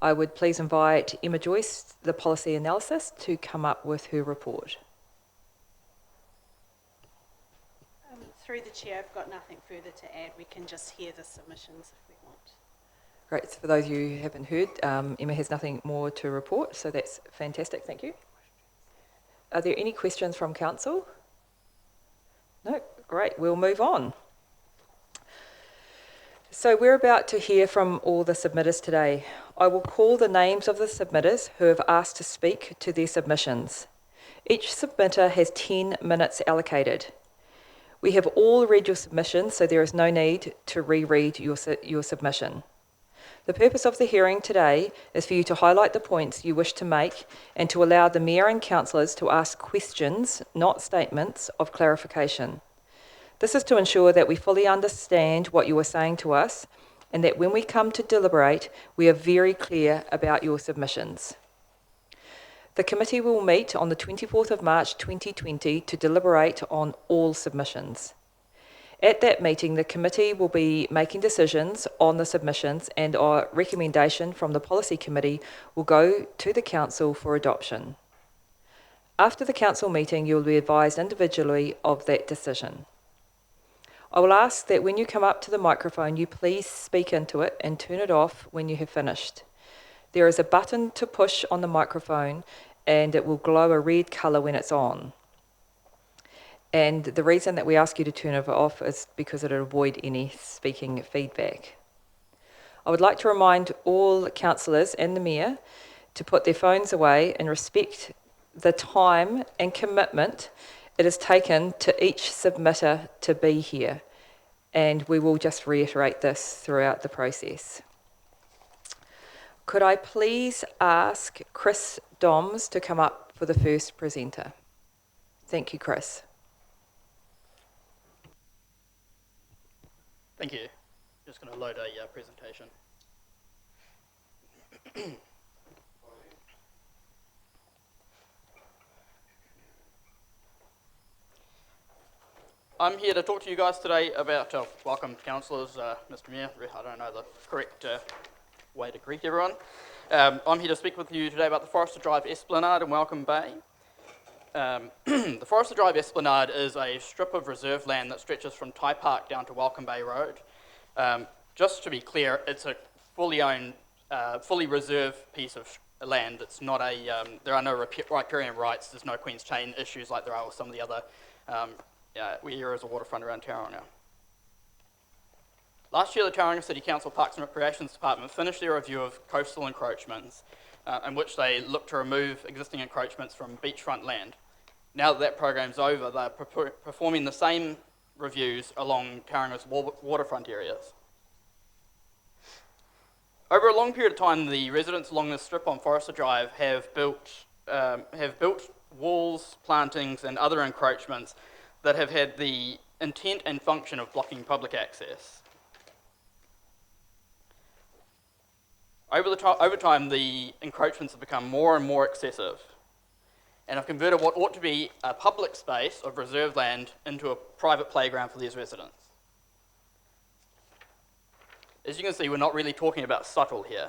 I would please invite Emma Joyce, the policy analyst, to come up with her report. Through the chair, I've got nothing further to add. We can just hear the submissions if we want. Great. So for those of you who haven't heard, Emma has nothing more to report, so that's fantastic. Thank you. Are there any questions from council? No? Great. We'll move on. So we're about to hear from all the submitters today. I will call the names of the submitters who have asked to speak to their submissions. Each submitter has 10 minutes allocated. We have all read your submissions, so there is no need to reread your submission. The purpose of the hearing today is for you to highlight the points you wish to make and to allow the Mayor and councillors to ask questions, not statements, of clarification. This is to ensure that we fully understand what you are saying to us and that when we come to deliberate, we are very clear about your submissions. The committee will meet on the 24th of March 2020 to deliberate on all submissions. At that meeting, the committee will be making decisions on the submissions and our recommendation from the policy committee will go to the council for adoption. After the council meeting, you will be advised individually of that decision. I will ask that when you come up to the microphone, you please speak into it and turn it off when you have finished. There is a button to push on the microphone and it will glow a red colour when it's on. And the reason that we ask you to turn it off is because it will avoid any speaking feedback. I would like to remind all councillors and the Mayor to put their phones away and respect the time and commitment it has taken to each submitter to be here. And we will just reiterate this throughout the process. Could I please ask Chris Doms to come up for the first presenter? Thank you, Chris. Thank you. Just going to load a presentation. I'm here to talk to you guys today about, welcome councillors, Mr Mayor, I don't know the correct way to greet everyone. I'm here to speak with you today about the Forester Drive Esplanade in Welcome Bay. The Forester Drive Esplanade is a strip of reserve land that stretches from Ty Park down to Welcome Bay Road. Just to be clear, it's a fully owned, fully reserved piece of land. It's not a, there are no riparian rights, there's no Queen's Chain issues like there are with some of the other areas of waterfront around Tauranga. Last year, the Tauranga City Council Parks and Recreations Department finished their review of coastal encroachments, in which they looked to remove existing encroachments from beachfront land. Now that that program's over, they're performing the same reviews along Tauranga's waterfront areas. Over a long period of time, the residents along this strip on Forester Drive have built walls, plantings, and other encroachments that have had the intent and function of blocking public access. Over time, the encroachments have become more and more excessive and have converted what ought to be a public space of reserved land into a private playground for these residents. As you can see, we're not really talking about subtle here.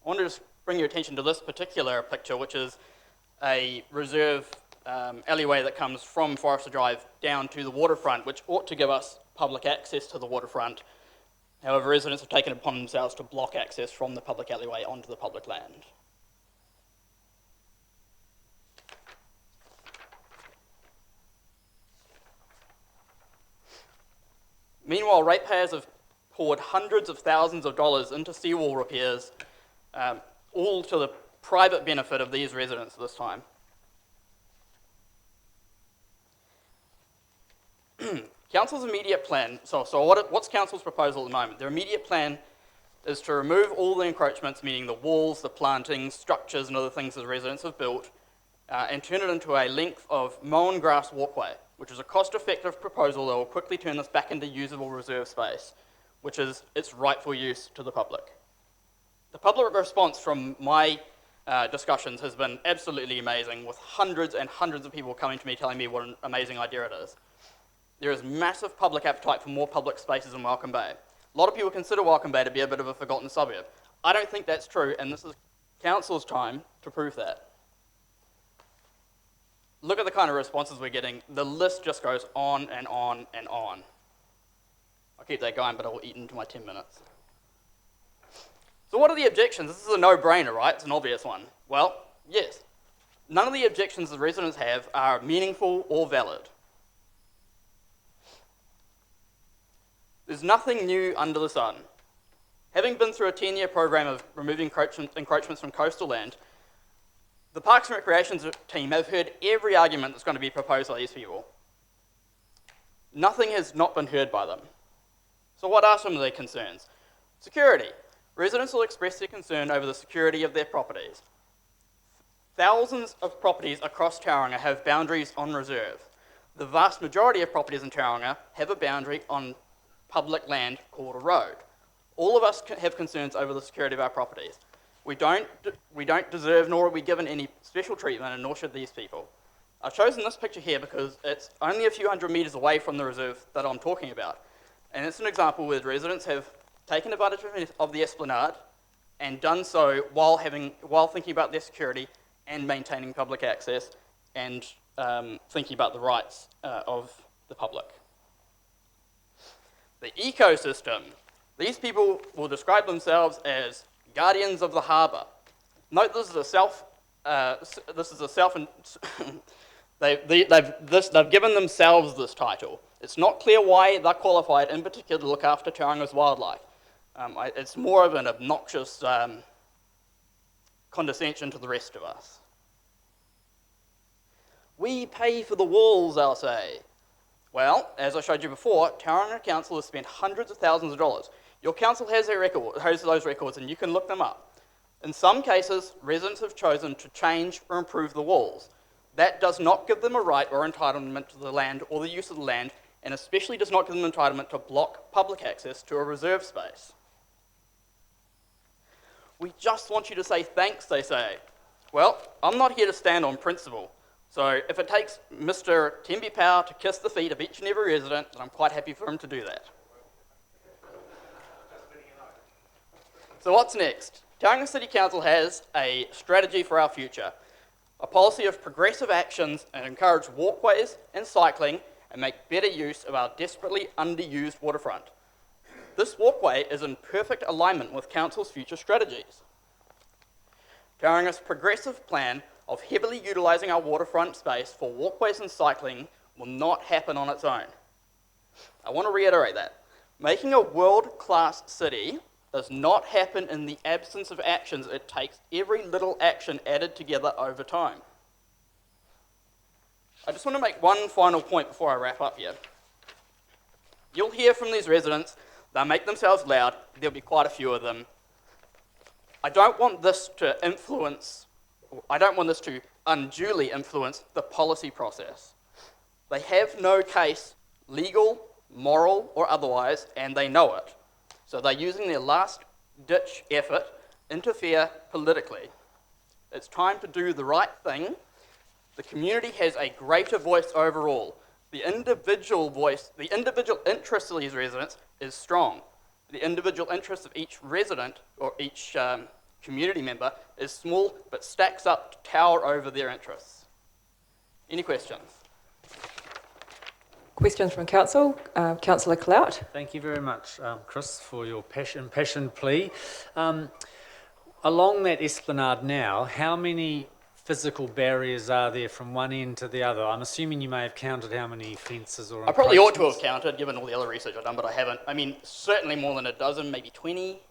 I want to just bring your attention to this particular picture, which is a reserve alleyway that comes from Forester Drive down to the waterfront, which ought to give us public access to the waterfront. However, residents have taken it upon themselves to block access from the public alleyway onto the public land. Meanwhile, ratepayers have poured hundreds of thousands of dollars into seawall repairs, all to the private benefit of these residents this time. Council's immediate plan, what's Council's proposal at the moment? Their immediate plan is to remove all the encroachments, meaning the walls, the plantings, structures and other things that the residents have built, and turn it into a length of mown grass walkway, which is a cost-effective proposal that will quickly turn this back into usable reserve space, which is its rightful use to the public. The public response from my discussions has been absolutely amazing, with hundreds and hundreds of people coming to me telling me what an amazing idea it is. There is massive public appetite for more public spaces in Welcome Bay. A lot of people consider Welcome Bay to be a bit of a forgotten suburb. I don't think that's true, and this is council's time to prove that. Look at the kind of responses we're getting. The list just goes on and on and on. I'll keep that going, but I'll eat into my 10 minutes. So what are the objections? This is a no-brainer, right? It's an obvious one. Well, yes. None of the objections the residents have are meaningful or valid. There's nothing new under the sun. Having been through a 10-year program of removing encroachments from coastal land, the Parks and Recreation team have heard every argument that's going to be proposed by these people. Nothing has not been heard by them. So what are some of their concerns? Security. Residents will express their concern over the security of their properties. Thousands of properties across Tauranga have boundaries on reserve. The vast majority of properties in Tauranga have a boundary on public land called a road. All of us have concerns over the security of our properties. We don't deserve, nor are we given any special treatment, and nor should these people. I've chosen this picture here because it's only a few hundred metres away from the reserve that I'm talking about. And it's an example where residents have taken advantage of the esplanade and done so while thinking about their security and maintaining public access and thinking about the rights of the public. The ecosystem. These people will describe themselves as guardians of the harbour. Note they've given themselves this title. It's not clear why they're qualified in particular to look after Tauranga's wildlife. It's more of an obnoxious condescension to the rest of us. We pay for the walls, they'll say. Well, as I showed you before, Tauranga Council has spent hundreds of thousands of dollars. Your council has those records, and you can look them up. In some cases, residents have chosen to change or improve the walls. That does not give them a right or entitlement to the land or the use of the land, and especially does not give them entitlement to block public access to a reserve space. We just want you to say thanks, they say. Well, I'm not here to stand on principle. So if it takes Mr. Tembi Power to kiss the feet of each and every resident, then I'm quite happy for him to do that. So what's next? Tauranga City Council has a strategy for our future, a policy of progressive actions and encourage walkways and cycling and make better use of our desperately underused waterfront. This walkway is in perfect alignment with Council's future strategies. Tauranga's progressive plan of heavily utilising our waterfront space for walkways and cycling will not happen on its own. I want to reiterate that. Making a world-class city does not happen in the absence of actions. It takes every little action added together over time. I just want to make one final point before I wrap up here. You'll hear from these residents. They'll make themselves loud. There'll be quite a few of them. I don't want this to unduly influence the policy process. They have no case, legal, moral, or otherwise, and they know it. So they're using their last-ditch effort to interfere politically. It's time to do the right thing. The community has a greater voice overall. The individual interest of these residents is strong. The individual interest of each resident or each community member is small, but stacks up to tower over their interests. Any questions? Questions from Council? Councillor Clout. Thank you very much, Chris, for your impassioned plea. Along that esplanade now, how many physical barriers are there from one end to the other? I'm assuming you may have counted how many fences or... I probably ought to have counted, given all the other research I've done, but I haven't. I mean, certainly more than a dozen, maybe 20.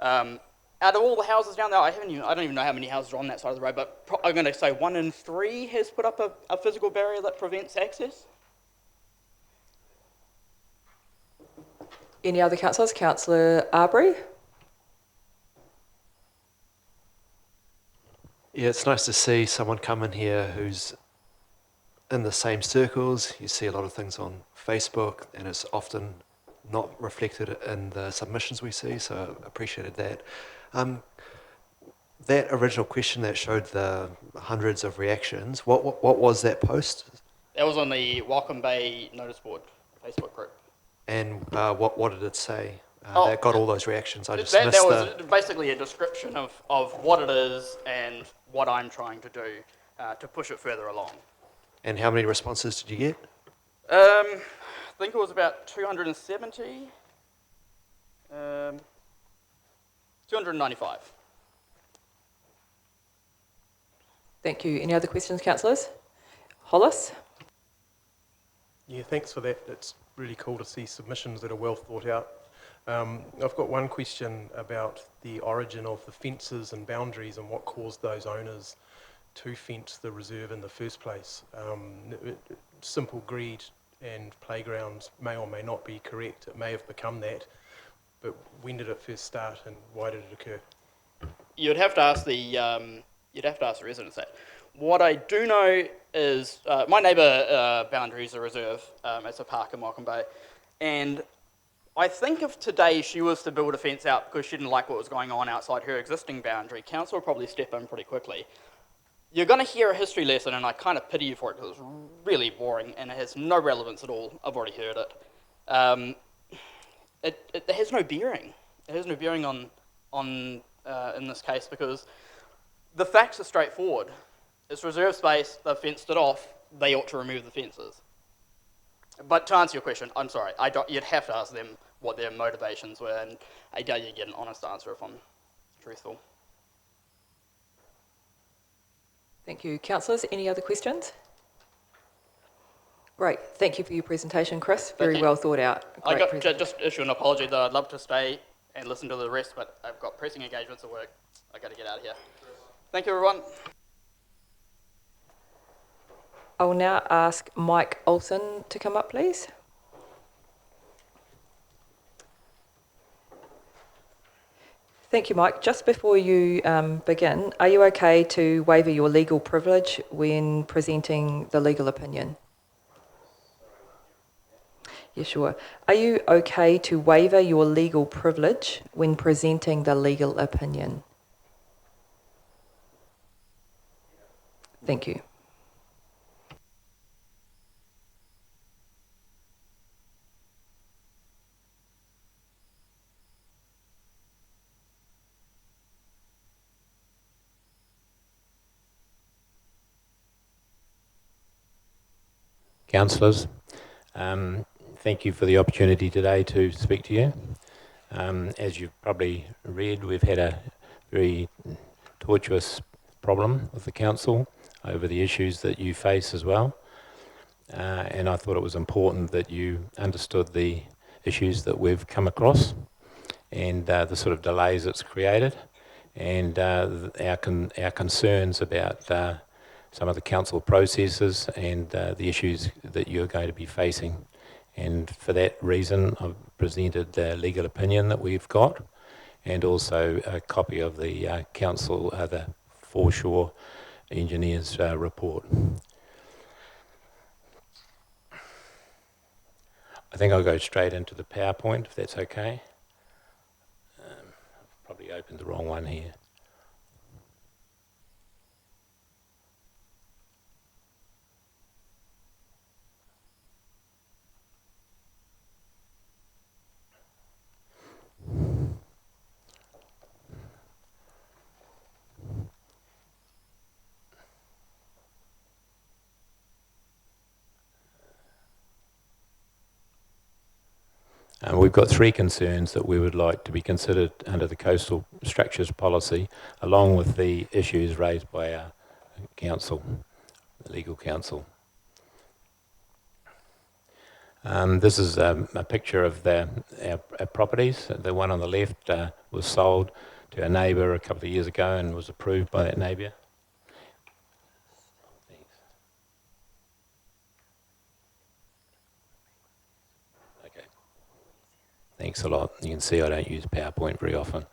Out of all the houses down there, I don't even know how many houses are on that side of the road, but I'm going to say 1 in 3 has put up a physical barrier that prevents access. Any other councillors? Councillor Arbery. Yeah, it's nice to see someone come in here who's in the same circles. You see a lot of things on Facebook, and it's often not reflected in the submissions we see, so I appreciated that. That original question that showed the hundreds of reactions, what was that post? That was on the Welcome Bay notice board Facebook group. And what did it say Oh, that got all those reactions? I just That missed was basically a description of what it is and what I'm trying to do to push it further along. And how many responses did you get? I think it was about 270, 295. Thank you. Any other questions, councillors? Hollis? Yeah, thanks for that. It's really cool to see submissions that are well thought out. I've got one question about the origin of the fences and boundaries and what caused those owners to fence the reserve in the first place. Simple greed and playgrounds may or may not be correct. It may have become that, but when did it first start and why did it occur? You'd have to ask the residents that. What I do know is my neighbour boundaries a reserve. It's a park in Morecambe Bay, and I think if today she was to build a fence out because she didn't like what was going on outside her existing boundary, council would probably step in pretty quickly. You're going to hear a history lesson, and I kind of pity you for it because it's really boring and it has no relevance at all. I've already heard it. It has no bearing. It has no bearing on in this case because the facts are straightforward. It's reserve space, they've fenced it off, they ought to remove the fences. But to answer your question, I'm sorry, you'd have to ask them what their motivations were, and I doubt you get an honest answer if I'm truthful. Thank you. Councillors, any other questions? Great. Thank you for your presentation, Chris. Very you. well thought out. I Great got presentation. just issue an apology though. I'd love to stay and listen to the rest, but I've got pressing engagements at work. I've got to get out of here. Thank you, everyone. I will now ask Mike Olsen to come up, please. Thank you, Mike. Just before you begin, are you okay to waiver your legal privilege when presenting the legal opinion? Yeah, sure. Are you okay to waiver your legal privilege when presenting the legal opinion? Thank you. Councillors, thank you for the opportunity today to speak to you. As you've probably read, we've had a very tortuous problem with the council over the issues that you face as well. And I thought it was important that you understood the issues that we've come across and the sort of delays it's created and our concerns about some of the council processes and the issues that you're going to be facing. And for that reason, I've presented the legal opinion that we've got and also a copy of the council, the foreshore engineer's report. I think I'll go straight into the PowerPoint, if that's okay. I've probably opened the wrong one here. We've got three concerns that we would like to be considered under the Coastal Structures Policy, along with the issues raised by our council, the legal counsel. This is a picture of our properties. The one on the left was sold to a neighbour a couple of years ago and was approved by that neighbour. Okay. Thanks a lot. You can see I don't use PowerPoint very often.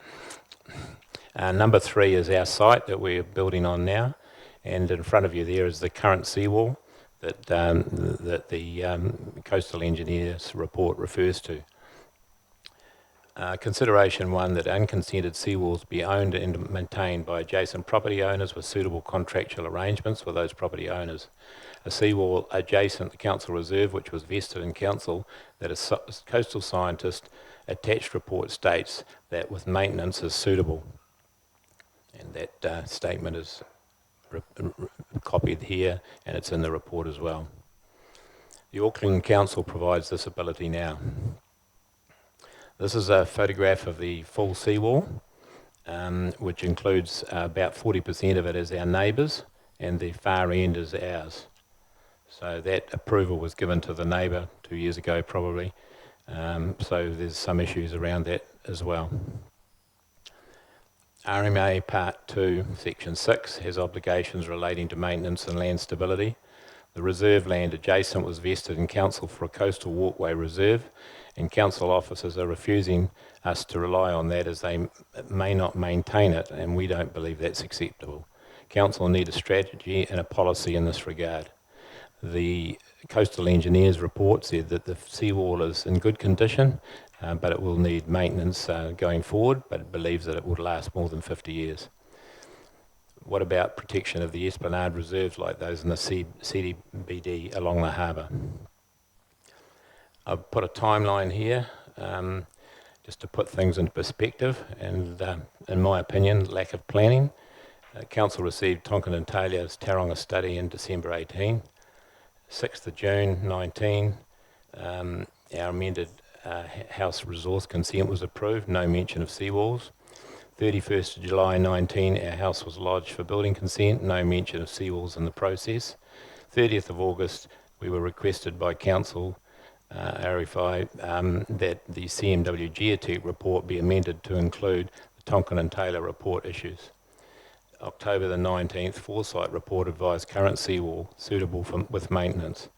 Number 3 is our site that we're building on now, and in front of you there is the current seawall that the coastal engineers report refers to. Consideration 1, that unconsented seawalls be owned and maintained by adjacent property owners with suitable contractual arrangements with those property owners. A seawall adjacent to Council Reserve, which was vested in Council, that a coastal scientist attached report states that with maintenance is suitable. And that statement is copied here, and it's in the report as well. The Auckland Council provides this ability now. This is a photograph of the full seawall, which includes about 40% of it is our neighbours, and the far end is ours. So that approval was given to the neighbour 2 years ago probably, so there's some issues around that as well. RMA Part 2, Section 6 has obligations relating to maintenance and land stability. The reserve land adjacent was vested in Council for a coastal walkway reserve, and Council officers are refusing us to rely on that as they may not maintain it, and we don't believe that's acceptable. Council need a strategy and a policy in this regard. The coastal engineers report said that the seawall is in good condition, but it will need maintenance going forward, but it believes that it would last more than 50 years. What about protection of the Esplanade reserves like those in the CDBD along the harbour? I've put a timeline here just to put things into perspective, and in my opinion, lack of planning. Council received Tonkin and Taylor's Taronga study in December 18. 6th of June 19, our amended House resource consent was approved, no mention of seawalls. 31st of July 19, our house was lodged for building consent, no mention of seawalls in the process. 30th of August, we were requested by Council, RFI, that the CMW Geotech report be amended to include the Tonkin and Taylor report issues. October the 19th, Foresight report advised current seawall suitable with maintenance.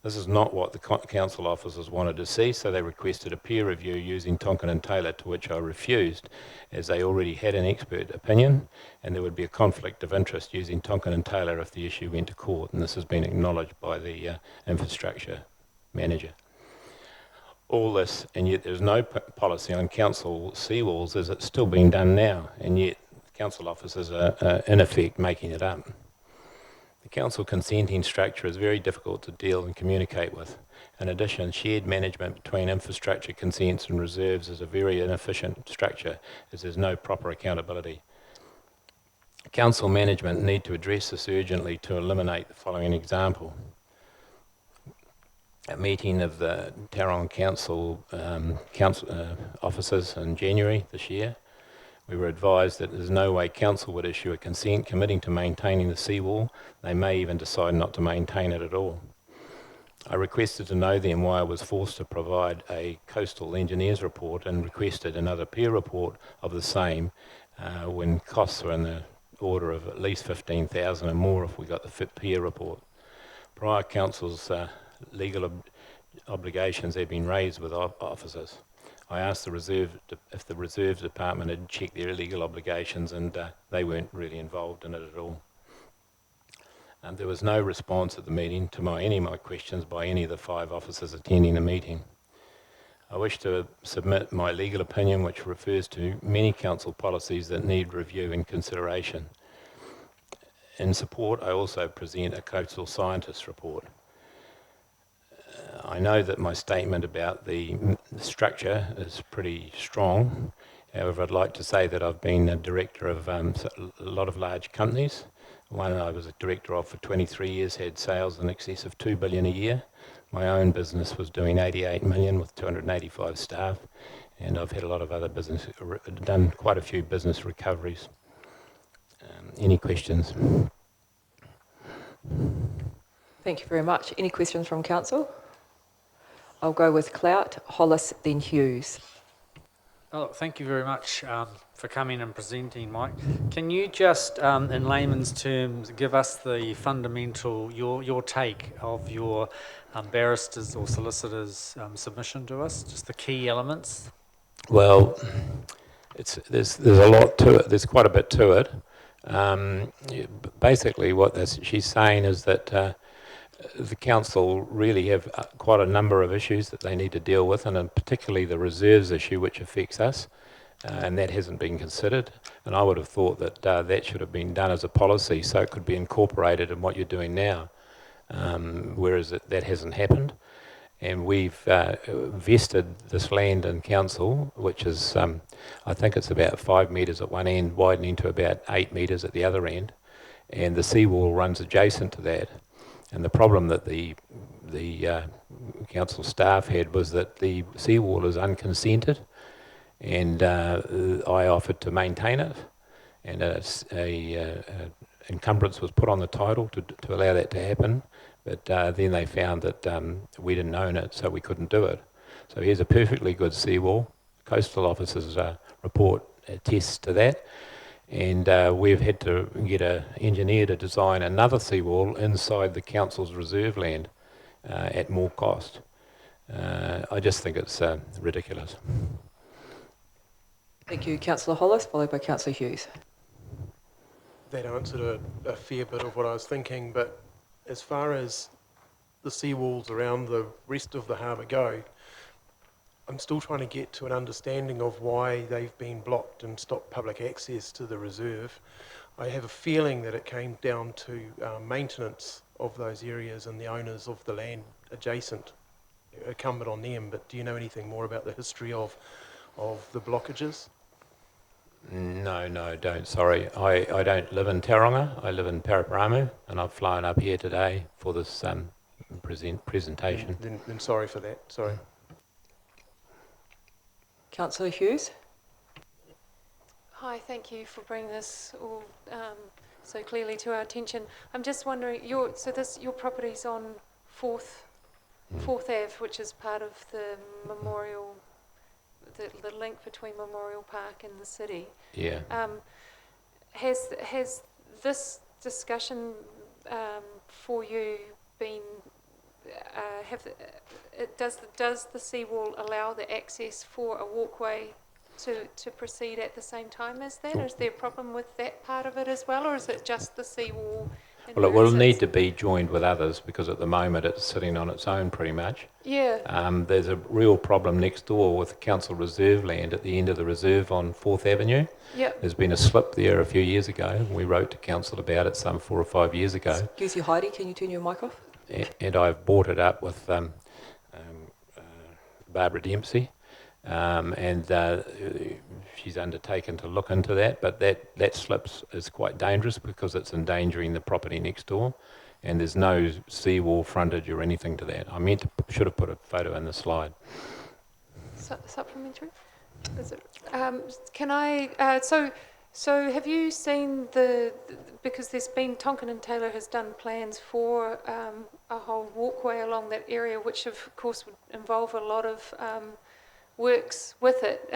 This is not what the Council officers wanted to see, so they requested a peer review using Tonkin and Taylor, to which I refused, as they already had an expert opinion, and there would be a conflict of interest using Tonkin and Taylor if the issue went to court, and this has been acknowledged by the infrastructure manager. All this, and yet there's no policy on council seawalls as it's still being done now, and yet council officers are in effect making it up. The council consenting structure is very difficult to deal and communicate with. In addition, shared management between infrastructure consents and reserves is a very inefficient structure, as there's no proper accountability. Council management need to address this urgently to eliminate the following example. A meeting of the Taronga Council officers in January this year, we were advised that there's no way council would issue a consent committing to maintaining the seawall. They may even decide not to maintain it at all. I requested to know then why I was forced to provide a coastal engineers report and requested another peer report of the same when costs were in the order of at least 15,000 and more if we got the peer report. Prior council's legal obligations have been raised with officers. I asked the reserve if the reserve department had checked their legal obligations, and they weren't really involved in it at all. There was no response at the meeting to any of my questions by any of the 5 officers attending the meeting. I wish to submit my legal opinion, which refers to many council policies that need review and consideration. In support, I also present a coastal scientist report. I know that my statement about the structure is pretty strong. However, I'd like to say that I've been a director of a lot of large companies. One I was a director of for 23 years had sales in excess of $2 billion a year. My own business was doing 88 million with 285 staff, and I've had a lot of other business, done quite a few business recoveries. Any questions? Thank you very much. Any questions from council? I'll go with Clout, Hollis, then Hughes. Oh, thank you very much for coming and presenting, Mike. Can you just, in layman's terms, give us the fundamental, your take of your barristers or solicitors' submission to us, just the key elements? Well, there's a lot to it. There's quite a bit to it. Basically, what she's saying is that the council really have quite a number of issues that they need to deal with, and particularly the reserves issue, which affects us, and that hasn't been considered. And I would have thought that that should have been done as a policy, so it could be incorporated in what you're doing now, whereas that hasn't happened. And we've vested this land in council, which is, I think it's about 5 metres at one end, widening to about 8 metres at the other end, and the seawall runs adjacent to that. And the problem that the council staff had was that the seawall is unconsented, and I offered to maintain it, and a encumbrance was put on the title to allow that to happen, but then they found that we didn't own it, so we couldn't do it. So here's a perfectly good seawall. Coastal Officer's report attests to that, and we've had to get an engineer to design another seawall inside the council's reserve land at more cost. I just think it's ridiculous. Thank you, Councillor Hollis, followed by Councillor Hughes. That answered a fair bit of what I was thinking, but as far as the seawalls around the rest of the harbour go, I'm still trying to get to an understanding of why they've been blocked and stopped public access to the reserve. I have a feeling that it came down to maintenance of those areas and the owners of the land adjacent, incumbent on them, but do you know anything more about the history of the blockages? No, don't. Sorry. I don't live in Tauranga. I live in Paraparaumu, and I've flown up here today for this presentation. Then sorry for that, sorry. Councillor Hughes. Hi, thank you for bringing this all so clearly to our attention. I'm just wondering, your property's on 4th Ave, which is part of the Memorial, the link between Memorial Park and the city. Yeah. Has this discussion for you been? Does the seawall allow the access for a walkway to proceed at the same time as that? Is there a problem with that part of it as well, or is it just the seawall? Well, it will need to be joined with others because at the moment it's sitting on its own pretty much. Yeah. There's a real problem next door with council reserve land at the end of the reserve on 4th Avenue. Yep. There's been a slip there a few years ago. We wrote to council about it some 4 or 5 years ago. Excuse you, Heidi, can you turn your mic off? And I've brought it up with Barbara Dempsey, and she's undertaken to look into that, but that slip is quite dangerous because it's endangering the property next door, and there's no seawall frontage or anything to that. I should have put a photo in the slide. Supplementary? Is it, can I, so have you seen because there's been, Tonkin and Taylor has done plans for a whole walkway along that area, which of course would involve a lot of works with it.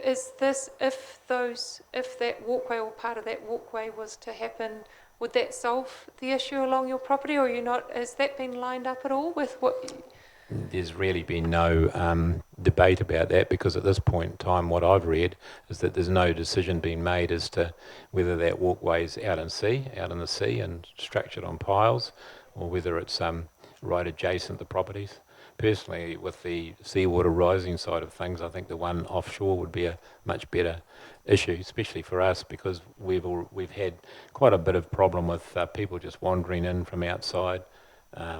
Is this, if that walkway or part of that walkway was to happen, would that solve the issue along your property, or has that been lined up at all with what? There's really been no debate about that because at this point in time what I've read is that there's no decision being made as to whether that walkway's out in the sea and structured on piles, or whether it's right adjacent to properties. Personally, with the seawater rising side of things, I think the one offshore would be a much better issue, especially for us because we've had quite a bit of problem with people just wandering in from outside.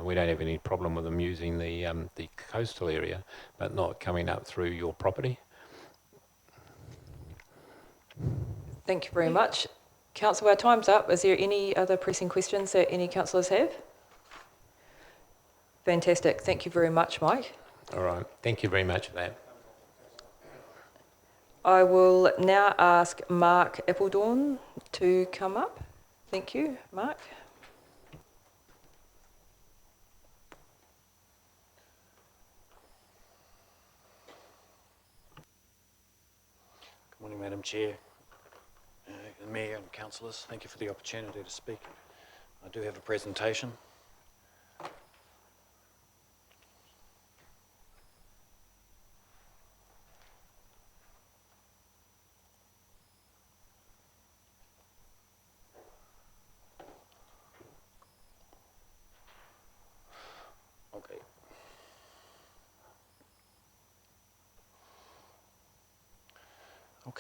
We don't have any problem with them using the coastal area, but not coming up through your property. Thank you very much. Council, our time's up. Is there any other pressing questions that any councillors have? Fantastic. Thank you very much, Mike. All right. Thank you very much for that. I will now ask Mark Appledorn to come up. Thank you, Mark. Good morning, Madam Chair, Mayor and councillors. Thank you for the opportunity to speak. I do have a presentation.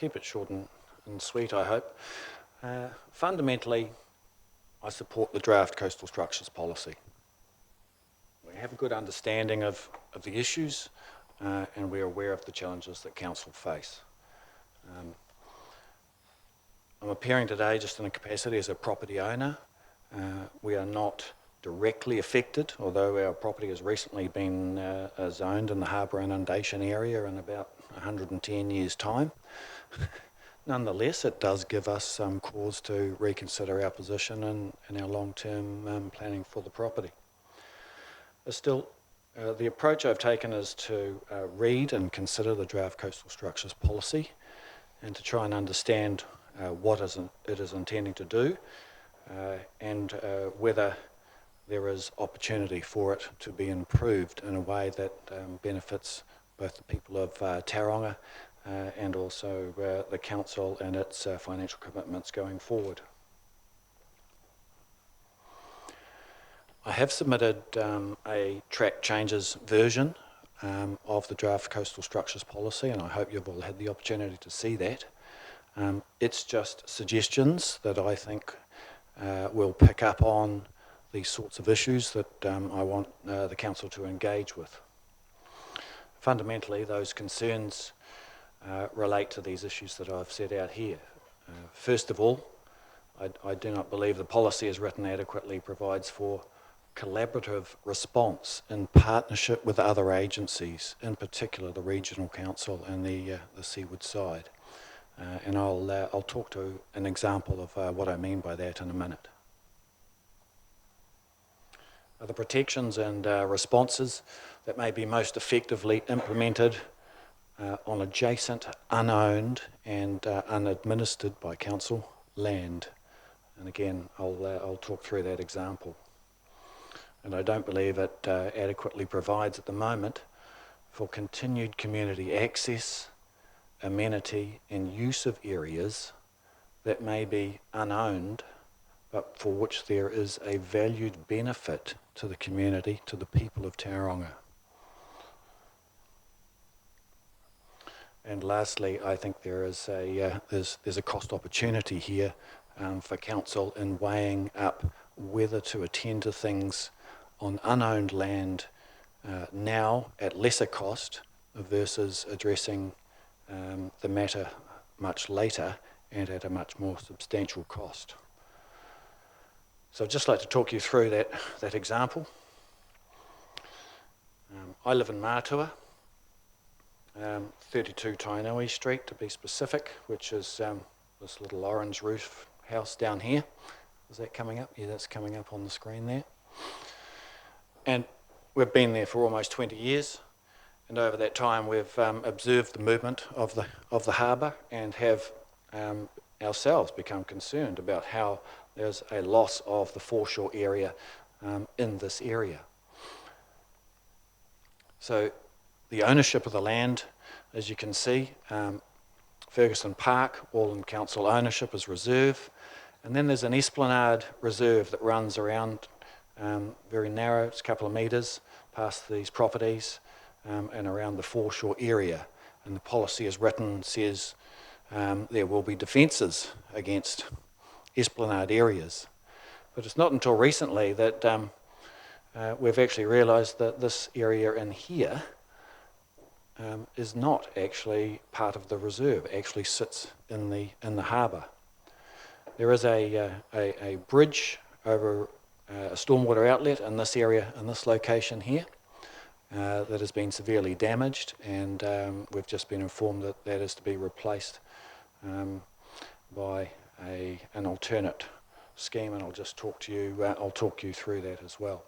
keep it short and sweet, I hope. Fundamentally, I support the draft coastal structures policy. We have a good understanding of the issues and we're aware of the challenges that council face. I'm appearing today just in a capacity as a property owner. We are not directly affected, although our property has recently been zoned in the harbour inundation area in about 110 years' time. Nonetheless, it does give us some cause to reconsider our position and our long-term planning for the property. Still, the approach I've taken is to read and consider the draft coastal structures policy and to try and understand what it is intending to do and whether there is opportunity for it to be improved in a way that benefits both the people of Tauranga and also the council and its financial commitments going forward. I have submitted a track changes version of the draft coastal structures policy, and I hope you've all had the opportunity to see that. It's just suggestions that I think will pick up on these sorts of issues that I want the council to engage with. Fundamentally, those concerns relate to these issues that I've set out here. First of all, I do not believe the policy as written adequately provides for collaborative response in partnership with other agencies, in particular the Regional Council and the Seaward side. And I'll talk to an example of what I mean by that in a minute. The protections and responses that may be most effectively implemented on adjacent, unowned and unadministered by council land. And again, I'll talk through that example. And I don't believe it adequately provides at the moment for continued community access, amenity and use of areas that may be unowned, but for which there is a valued benefit to the community, to the people of Tauranga. And lastly, I think there is there's a cost opportunity here for council in weighing up whether to attend to things on unowned land now at lesser cost versus addressing the matter much later and at a much more substantial cost. So I'd just like to talk you through that example. I live in Mātua, 32 Tainui Street to be specific, which is this little orange roof house down here. Is that coming up? Yeah, that's coming up on the screen there. And we've been there for almost 20 years. And over that time, we've observed the movement of the harbour and have ourselves become concerned about how there's a loss of the foreshore area in this area. So the ownership of the land, as you can see, Ferguson Park, all in council ownership, is reserve. And then there's an esplanade reserve that runs around very narrow, it's a couple of metres past these properties. And around the foreshore area. And the policy as written says there will be defences against esplanade areas. But it's not until recently that we've actually realised that this area in here is not actually part of the reserve, it actually sits in the harbour. There is a bridge over a stormwater outlet in this area, in this location here. That has been severely damaged, and we've just been informed that that is to be replaced by an alternate scheme, and I'll just talk to you. I'll talk you through that as well.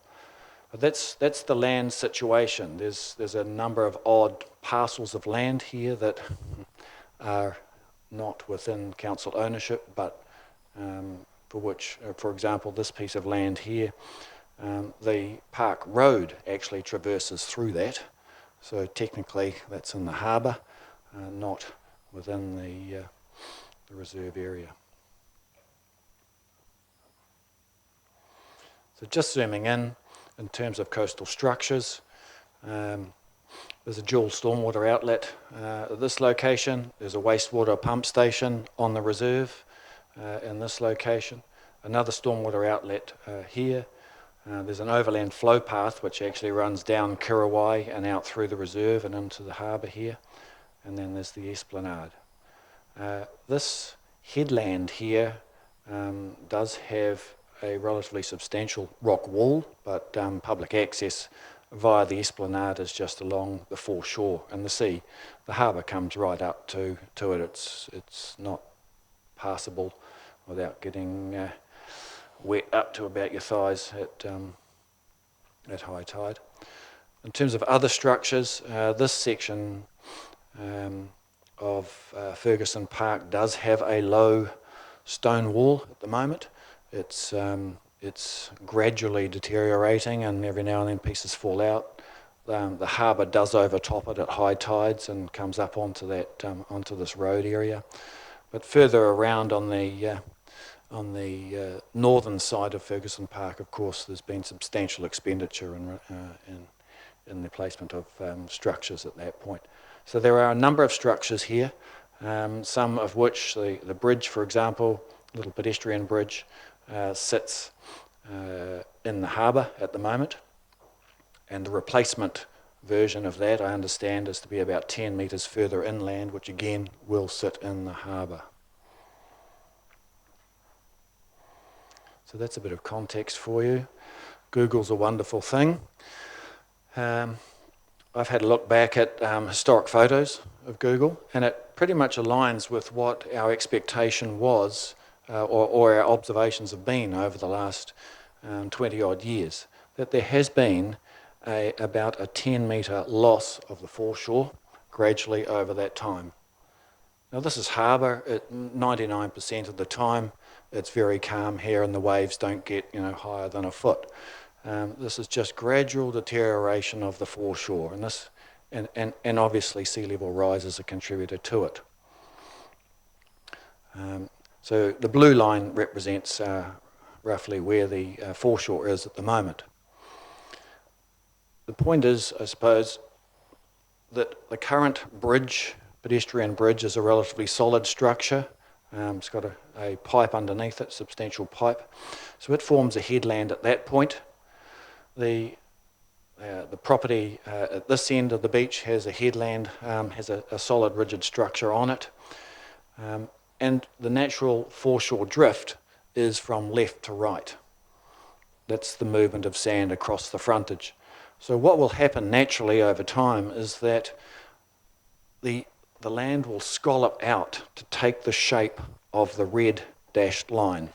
But that's the land situation. There's a number of odd parcels of land here that are not within council ownership, but for which, for example, this piece of land here. The Park Road actually traverses through that, so technically that's in the harbour, not within the reserve area. So just zooming in terms of coastal structures, There's a dual stormwater outlet at this location. There's a wastewater pump station on the reserve in this location. Another stormwater outlet here. There's an overland flow path which actually runs down Kirrawai and out through the reserve and into the harbour here. And then there's the esplanade. This headland here does have a relatively substantial rock wall, but public access via the esplanade is just along the foreshore and the sea. The harbour comes right up to it. It's not passable without getting wet up to about your thighs at high tide. In terms of other structures, this section of Ferguson Park does have a low stone wall at the moment. It's gradually deteriorating, and every now and then pieces fall out. The harbour does overtop it at high tides and comes up onto that onto this road area. But further around on the northern side of Ferguson Park, of course, there's been substantial expenditure in the placement of structures at that point. So there are a number of structures here, some of which, the bridge, for example, little pedestrian bridge, sits in the harbour at the moment, and the replacement version of that, I understand, is to be about 10 metres further inland, which again will sit in the harbour. So that's a bit of context for you. Google's a wonderful thing. I've had a look back at historic photos of Google, and it pretty much aligns with what our expectation was or our observations have been over the last 20 odd years, that there has been about a 10 metre loss of the foreshore gradually over that time. Now this is harbour. 99% of the time it's very calm here and the waves don't get higher than a foot. This is just gradual deterioration of the foreshore, and obviously sea level rise is a contributor to it. So the blue line represents roughly where the foreshore is at the moment. The point is, I suppose, that the current bridge, pedestrian bridge, is a relatively solid structure. It's got a pipe underneath it, substantial pipe. So it forms a headland at that point. The property at this end of the beach has a headland, has a solid rigid structure on it. And the natural foreshore drift is from left to right. That's the movement of sand across the frontage. So what will happen naturally over time is that the land will scallop out to take the shape of the red dashed line.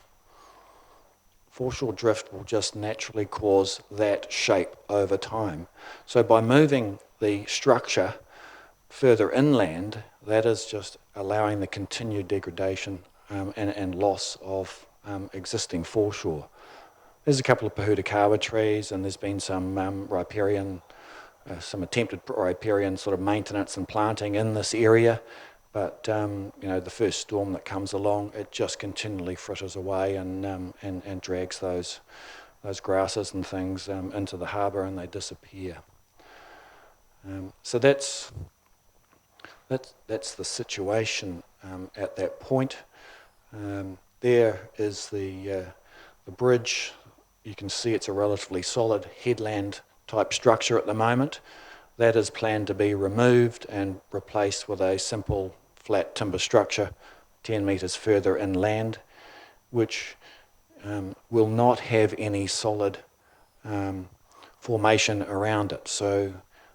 Foreshore drift will just naturally cause that shape over time. So by moving the structure further inland, that is just allowing the continued degradation and loss of existing foreshore. There's a couple of Pohutukawa trees, and there's been some riparian, some attempted riparian sort of maintenance and planting in this area. But the first storm that comes along, it just continually fritters away and drags those grasses and things into the harbour, and they disappear. So that's the situation at that point. There is the bridge. You can see it's a relatively solid headland type structure at the moment. That is planned to be removed and replaced with a simple flat timber structure 10 metres further inland, which will not have any solid formation around it. So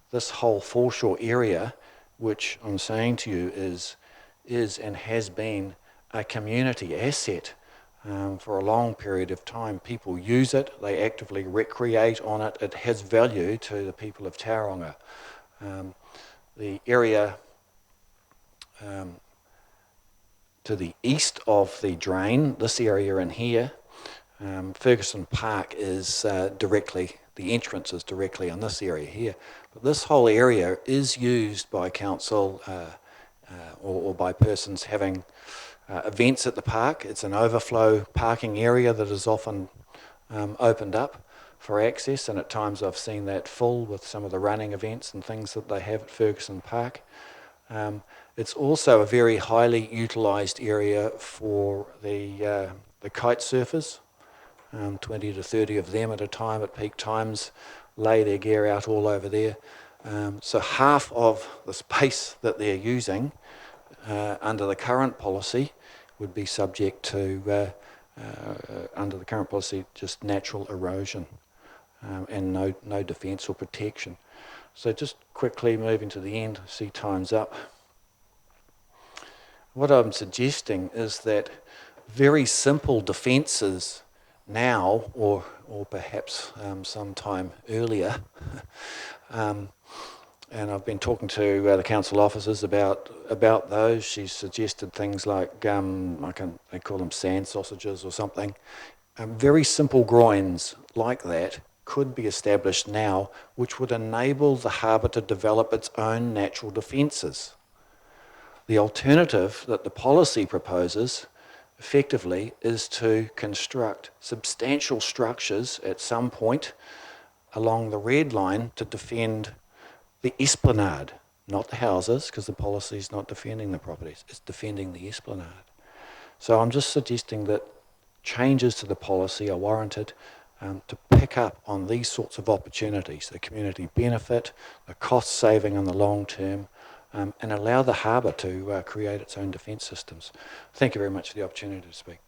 this whole foreshore area, which I'm saying to you is and has been a community asset for a long period of time. People use it, they actively recreate on it, it has value to the people of Tauranga. The area to the east of the drain, this area in here, Ferguson Park is directly, the entrance is directly on this area here. But this whole area is used by council or by persons having events at the park. It's an overflow parking area that is often opened up for access, and at times I've seen that full with some of the running events and things that they have at Ferguson Park. It's also a very highly utilised area for the kite surfers. 20 to 30 of them at a time at peak times lay their gear out all over there. So half of the space that they're using under the current policy would be subject to, under the current policy, just natural erosion and no defence or protection. So just quickly moving to the end, see time's up. What I'm suggesting is that very simple defences now, or perhaps sometime earlier, and I've been talking to the council officers about those. She's suggested things like, they call them sand sausages or something. Very simple groins like that could be established now, which would enable the harbour to develop its own natural defences. The alternative that the policy proposes effectively is to construct substantial structures at some point along the red line to defend the esplanade, not the houses, because the policy is not defending the properties, it's defending the esplanade. So I'm just suggesting that changes to the policy are warranted to pick up on these sorts of opportunities, the community benefit, the cost saving in the long term, and allow the harbour to create its own defence systems. Thank you very much for the opportunity to speak.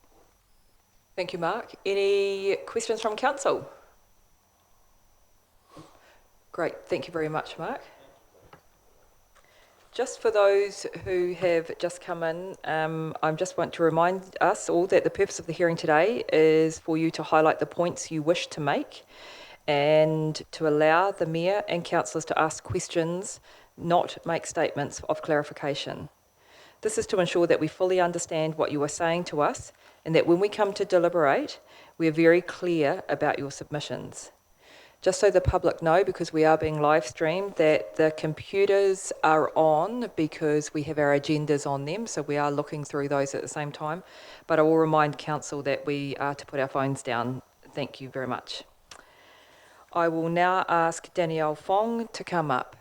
Thank you, Mark. Any questions from council? Great, thank you very much, Mark. Just for those who have just come in, I just want to remind us all that the purpose of the hearing today is for you to highlight the points you wish to make and to allow the Mayor and councillors to ask questions, not make statements of clarification. This is to ensure that we fully understand what you are saying to us and that when we come to deliberate, we are very clear about your submissions. Just so the public know, because we are being live streamed, that the computers are on because we have our agendas on them, so we are looking through those at the same time. But I will remind council that we are to put our phones down. Thank you very much. I will now ask Danielle Fong to come up.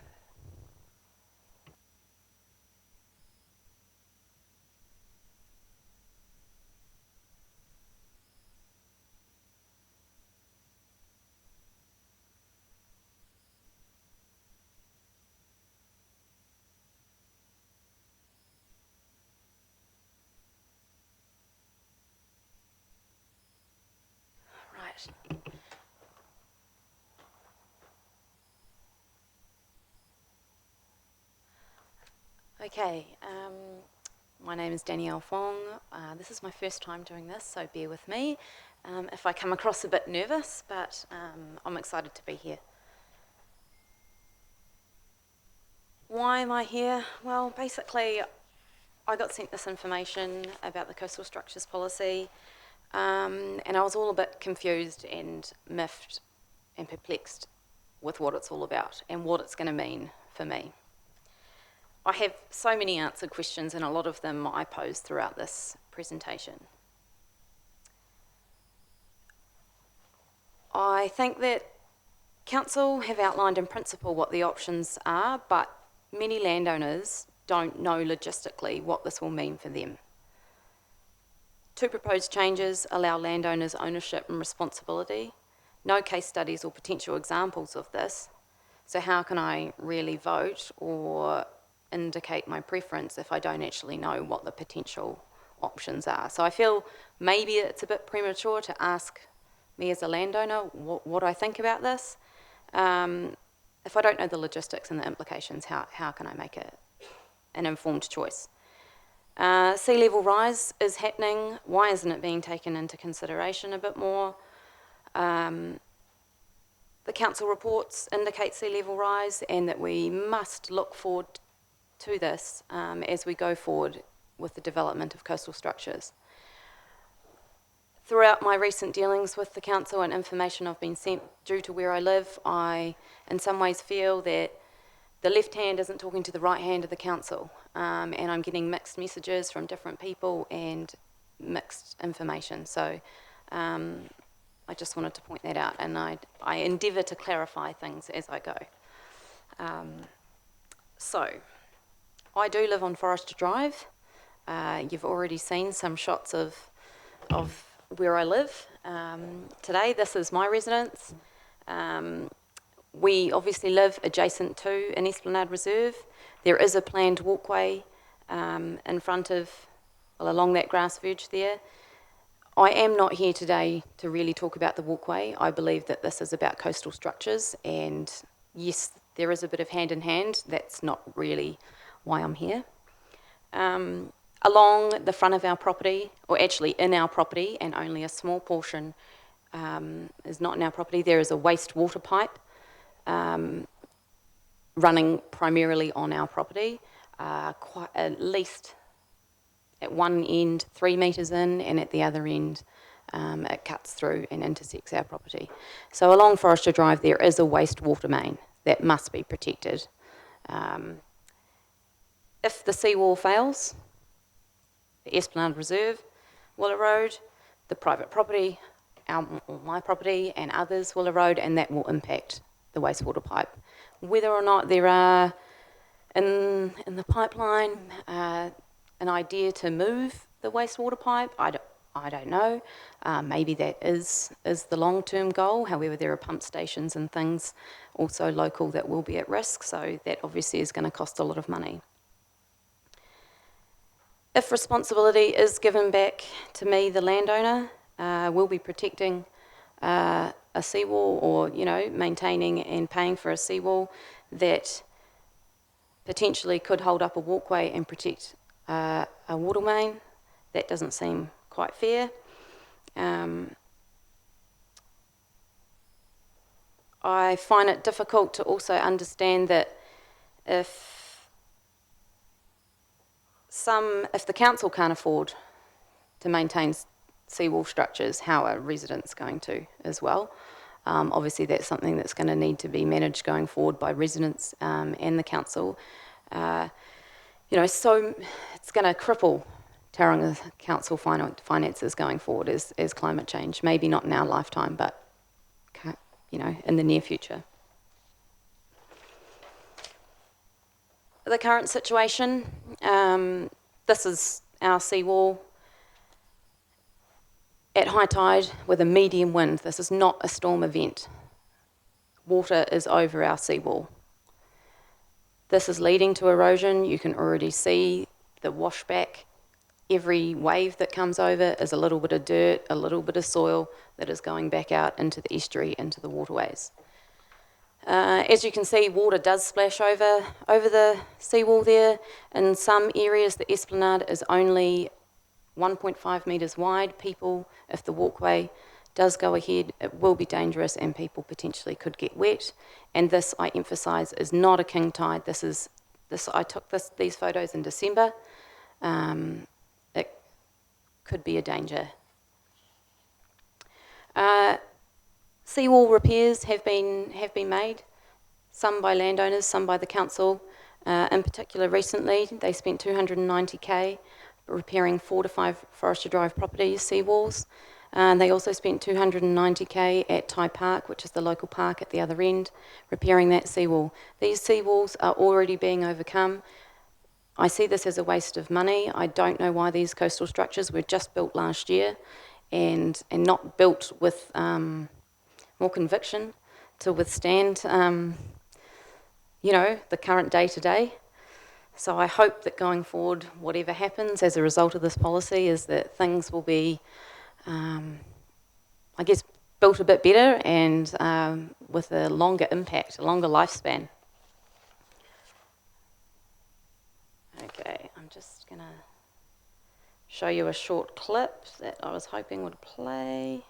Okay, my name is Danielle Fong. This is my first time doing this, so bear with me if I come across a bit nervous, but I'm excited to be here. Why am I here? Well, basically, I got sent this information about the coastal structures policy, and I was all a bit confused and miffed and perplexed with what it's all about and what it's going to mean for me. I have so many answered questions, and a lot of them I posed throughout this presentation. I think that council have outlined in principle what the options are, but many landowners don't know logistically what this will mean for them. Two proposed changes allow landowners ownership and responsibility. No case studies or potential examples of this. So how can I really vote or indicate my preference if I don't actually know what the potential options are? So I feel maybe it's a bit premature to ask me as a landowner what I think about this. If I don't know the logistics and the implications, how can I make an informed choice? Sea level rise is happening. Why isn't it being taken into consideration a bit more? The council reports indicate sea level rise and that we must look forward to this as we go forward with the development of coastal structures. Throughout my recent dealings with the council and information I've been sent due to where I live, I in some ways feel that the left hand isn't talking to the right hand of the council, and I'm getting mixed messages from different people and mixed information. So I just wanted to point that out, and I endeavour to clarify things as I go. So, I do live on Forrester Drive. You've already seen some shots of where I live. Today, this is my residence. We obviously live adjacent to an Esplanade Reserve. There is a planned walkway in front of, well, along that grass verge there. I am not here today to really talk about the walkway. I believe that this is about coastal structures, and yes, there is a bit of hand in hand. That's not really why I'm here. Along the front of our property, or actually in our property, and only a small portion is not in our property, there is a wastewater pipe running primarily on our property, quite at least at one end 3 metres in, and at the other end it cuts through and intersects our property. So along Forrester Drive there is a wastewater main that must be protected. If the seawall fails, the Esplanade Reserve will erode, the private property, my property and others will erode, and that will impact the wastewater pipe. Whether or not there are in the pipeline an idea to move the wastewater pipe, I don't know. Maybe that is the long-term goal. However, there are pump stations and things also local that will be at risk, so that obviously is going to cost a lot of money. If responsibility is given back to me, the landowner, we'll be protecting a seawall, or maintaining and paying for a seawall that potentially could hold up a walkway and protect a water main. That doesn't seem quite fair. I find it difficult to also understand that if the council can't afford to maintain seawall structures, how are residents going to as well? Obviously that's something that's going to need to be managed going forward by residents and the council. So it's going to cripple Tauranga Council finances going forward as climate change. Maybe not in our lifetime, but in the near future. The current situation, this is our seawall at high tide with a medium wind. This is not a storm event. Water is over our seawall. This is leading to erosion. You can already see the washback. Every wave that comes over is a little bit of dirt, a little bit of soil that is going back out into the estuary, into the waterways. As you can see, water does splash over the seawall there. In some areas, the esplanade is only 1.5 metres wide. People, if the walkway does go ahead, it will be dangerous and people potentially could get wet. And this, I emphasise, is not a king tide. I took these photos in December. It could be a danger. Seawall repairs have been made, some by landowners, some by the council. In particular, recently they spent $290,000 repairing 4 to 5 Forrester Drive properties seawalls. They also spent $290,000 at Tai Park, which is the local park at the other end, repairing that seawall. These seawalls are already being overcome. I see this as a waste of money. I don't know why these coastal structures were just built last year and not built with more conviction to withstand, the current day-to-day. So I hope that going forward, whatever happens as a result of this policy, is that things will be, built a bit better and with a longer impact, a longer lifespan. Okay, I'm just going to show you a short clip that I was hoping would play.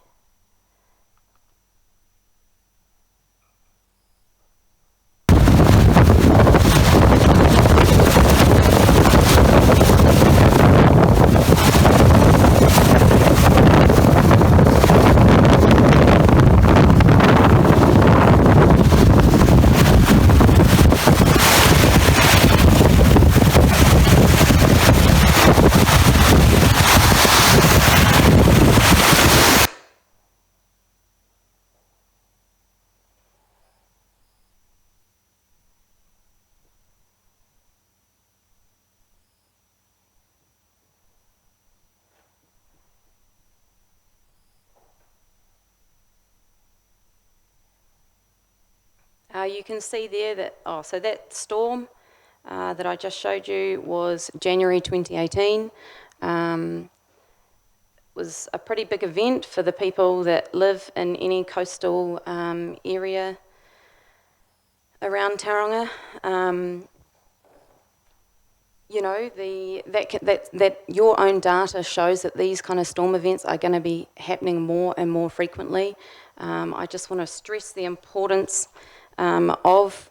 You can see there that, so that storm that I just showed you was January 2018. Was a pretty big event for the people that live in any coastal area around Tauranga. You know, that your own data shows that these kind of storm events are going to be happening more and more frequently. I just want to stress the importance of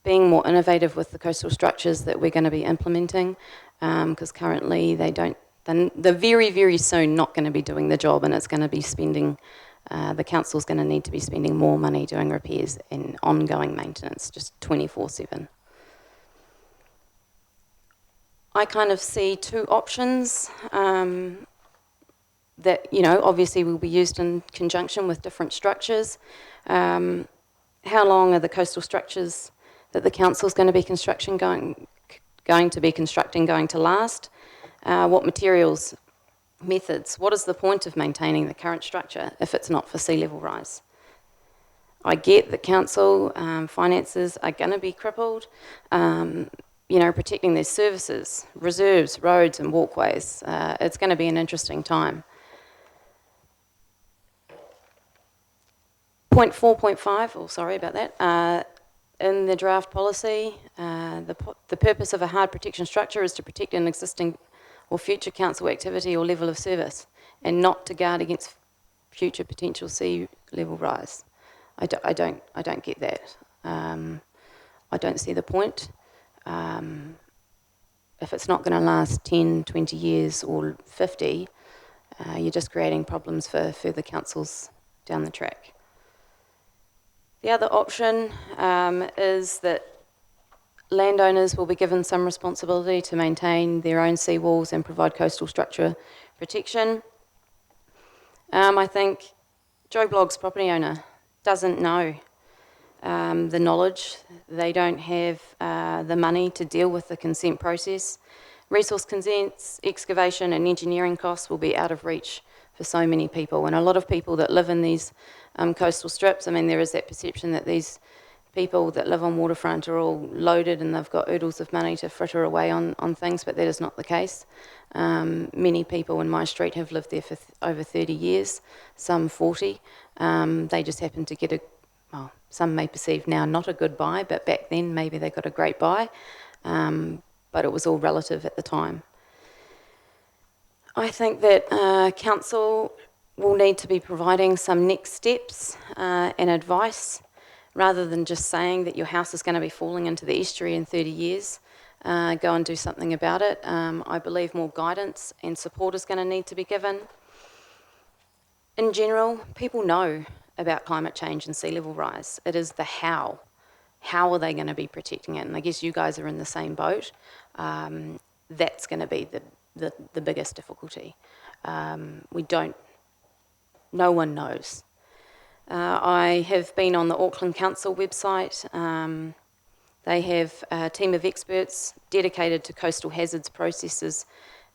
being more innovative with the coastal structures that we're going to be implementing, because currently they're very, very soon not going to be doing the job, and it's going to be spending, the council's going to need to be spending more money doing repairs and ongoing maintenance, just 24/7. I kind of see two options that, you know, obviously will be used in conjunction with different structures. How long are the coastal structures that the council's going to be constructing going to last? What materials, methods, what is the point of maintaining the current structure if it's not for sea level rise? I get that council finances are going to be crippled. You know, protecting their services, reserves, roads and walkways. It's going to be an interesting time. Point 4.5, sorry about that. In the draft policy, the purpose of a hard protection structure is to protect an existing or future council activity or level of service, and not to guard against future potential sea level rise. I don't get that. I don't see the point. If it's not going to last 10, 20 years or 50, you're just creating problems for further councils down the track. The other option is that landowners will be given some responsibility to maintain their own seawalls and provide coastal structure protection. I think Joe Blogg's property owner doesn't know the knowledge. They don't have the money to deal with the consent process. Resource consents, excavation and engineering costs will be out of reach for so many people. And a lot of people that live in these coastal strips, I mean, there is that perception that these people that live on waterfront are all loaded and they've got oodles of money to fritter away on things, but that is not the case. Many people in my street have lived there for over 30 years, some 40. They just happen to get well, some may perceive now not a good buy, but back then maybe they got a great buy, but it was all relative at the time. I think that council will need to be providing some next steps and advice, rather than just saying that your house is going to be falling into the estuary in 30 years. Go and do something about it. I believe more guidance and support is going to need to be given. In general, people know about climate change and sea level rise. It is the how. How are they going to be protecting it? And I guess you guys are in the same boat. That's going to be the biggest difficulty. No one knows. I have been on the Auckland Council website. They have a team of experts dedicated to coastal hazards processes,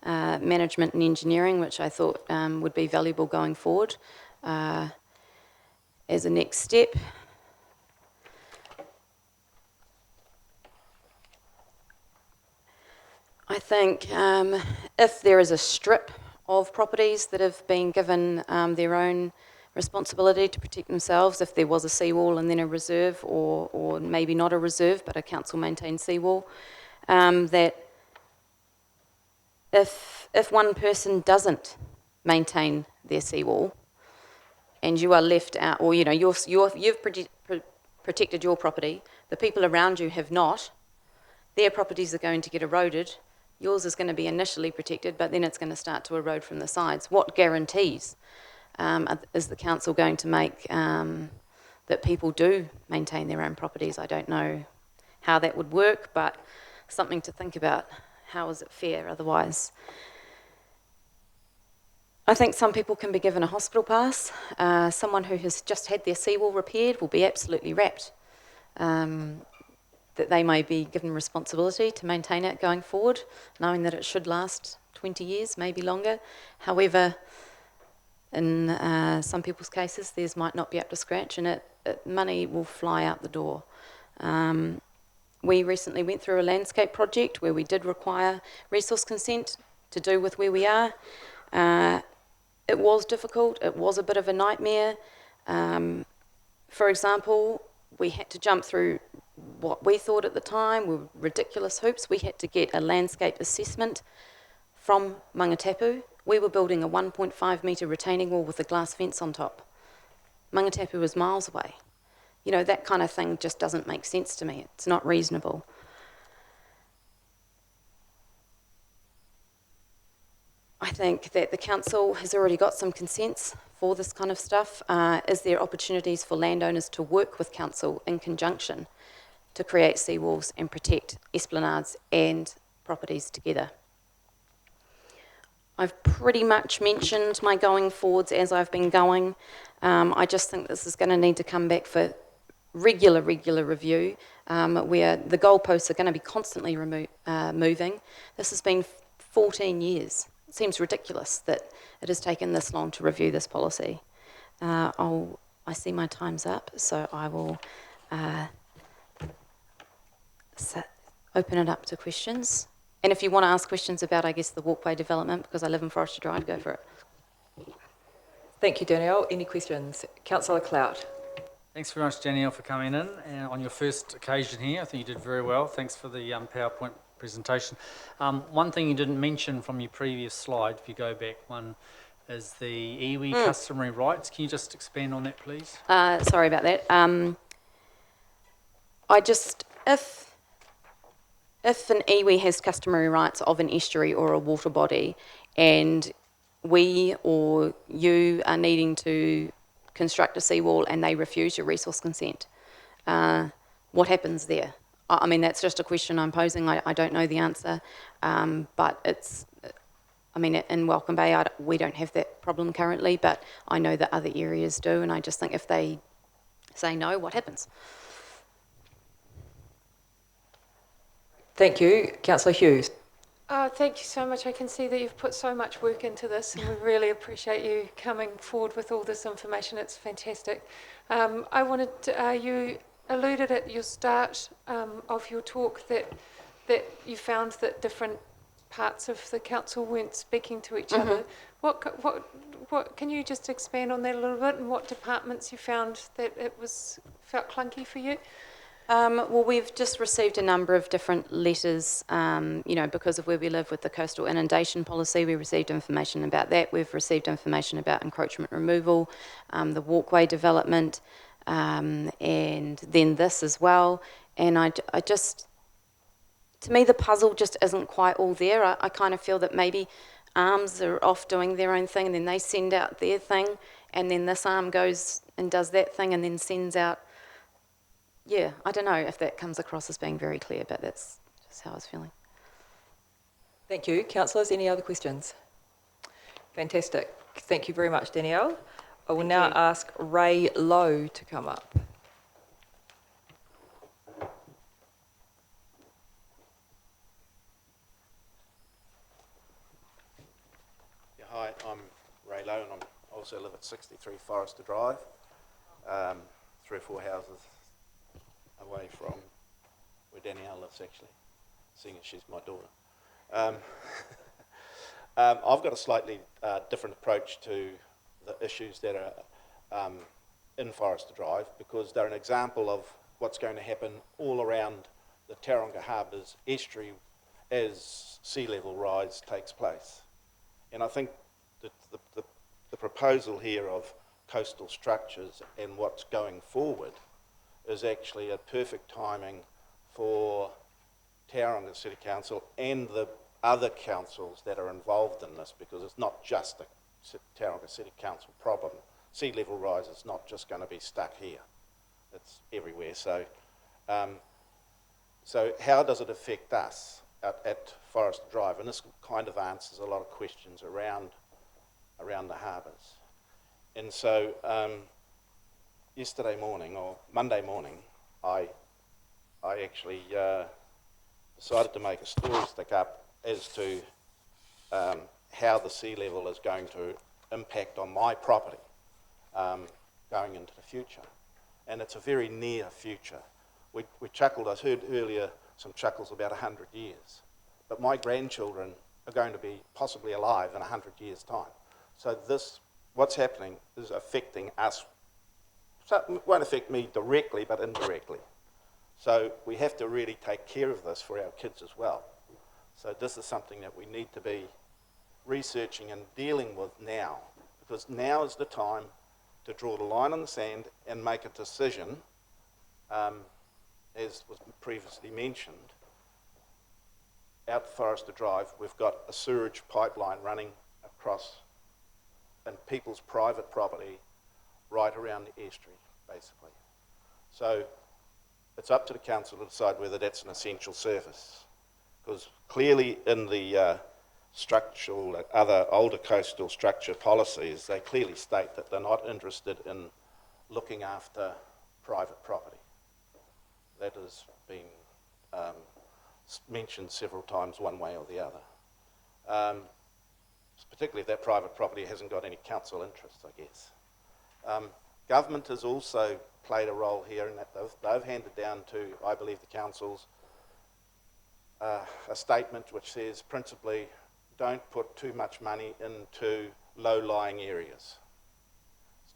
management and engineering, which I thought would be valuable going forward. As a next step, I think if there is a strip of properties that have been given their own responsibility to protect themselves, if there was a seawall and then a reserve, or maybe not a reserve but a council maintained seawall, that if one person doesn't maintain their seawall and you are left out, or you know you've protected your property, the people around you have not, their properties are going to get eroded. Yours is going to be initially protected, but then it's going to start to erode from the sides. What guarantees is the council going to make that people do maintain their own properties? I don't know how that would work, but something to think about. How is it fair otherwise? I think some people can be given a hospital pass. Someone who has just had their seawall repaired will be absolutely rapt that they may be given responsibility to maintain it going forward, knowing that it should last 20 years, maybe longer. However, in some people's cases, theirs might not be up to scratch, and it money will fly out the door. We recently went through a landscape project where we did require resource consent to do with where we are. It was difficult, it was a bit of a nightmare. For example, we had to jump through what we thought at the time were ridiculous hoops. We had to get a landscape assessment from Mangatapu. We were building a 1.5 metre retaining wall with a glass fence on top. Mangatapu was miles away. You know, that kind of thing just doesn't make sense to me. It's not reasonable. I think that the council has already got some consents for this kind of stuff. Is there opportunities for landowners to work with council in conjunction to create seawalls and protect esplanades and properties together? I've pretty much mentioned my going forwards as I've been going. I just think this is going to need to come back for regular review, where the goalposts are going to be constantly moving. This has been 14 years. It seems ridiculous that it has taken this long to review this policy. I see my time's up, so I will open it up to questions. And if you want to ask questions about, I guess, the walkway development, because I live in Forester Drive, go for it. Thank you, Danielle. Any questions? Councillor Clout. Thanks very much, Danielle, for coming in on your first occasion here. I think you did very well. Thanks for the PowerPoint presentation. One thing you didn't mention from your previous slide, if you go back one, is the iwi customary rights. Can you just expand on that, please? Sorry about that. If an iwi has customary rights of an estuary or a water body, and we or you are needing to construct a seawall and they refuse your resource consent, what happens there? I mean, that's just a question I'm posing. I don't know the answer, but it's, I mean, in Welcome Bay, we don't have that problem currently, but I know that other areas do, and I just think if they say no, what happens? Thank you. Councillor Hughes. Thank you so much. I can see that you've put so much work into this, and we really appreciate you coming forward with all this information. It's fantastic. I wanted to, you alluded at your start of your talk that you found that different parts of the council weren't speaking to each other. What can you just expand on that a little bit, and what departments you found that it felt clunky for you? Well, we've just received a number of different letters, you know, because of where we live with the coastal inundation policy. We received information about that. We've received information about encroachment removal, the walkway development, and then this as well. And I just, to me, the puzzle just isn't quite all there. I kind of feel that maybe arms are off doing their own thing, and then they send out their thing, and then this arm goes and does that thing, and then sends out. Yeah, I don't know if that comes across as being very clear, but that's just how I was feeling. Thank you. Councillors, any other questions? Fantastic. Thank you very much, Danielle. I will now ask Ray Lowe to come up. Yeah, hi, I'm Ray Lowe, and I also live at 63 Forester Drive, 3 or 4 houses away from where Danielle lives, actually, seeing as she's my daughter. I've got a slightly different approach to the issues that are in Forester Drive, because they're an example of what's going to happen all around the Tauranga Harbour's estuary as sea level rise takes place. And I think that the proposal here of coastal structures and what's going forward is actually a perfect timing for Tauranga City Council and the other councils that are involved in this, because it's not just a Tauranga City Council problem. Sea level rise is not just going to be stuck here, it's everywhere. So, so how does it affect us at Forester Drive? And this kind of answers a lot of questions around the harbours. And so, yesterday morning, or Monday morning, I actually decided to make a story stick up as to how the sea level is going to impact on my property going into the future. and it's a very near future. We chuckled, I heard earlier some chuckles about 100 years, but my grandchildren are going to be possibly alive in 100 years' time. So what's happening is affecting us. So it won't affect me directly, but indirectly. So we have to really take care of this for our kids as well. So this is something that we need to be researching and dealing with now, because now is the time to draw the line in the sand and make a decision, as was previously mentioned. Out Forester Drive, we've got a sewage pipeline running across in people's private property right around the estuary, basically. So it's up to the council to decide whether that's an essential service, because clearly in the structural, other older coastal structure policies, they clearly state that they're not interested in looking after private property. That has been mentioned several times one way or the other. Particularly if that private property hasn't got any council interests, I guess. Government has also played a role here in that they've handed down to, I believe, the councils a statement which says principally don't put too much money into low-lying areas.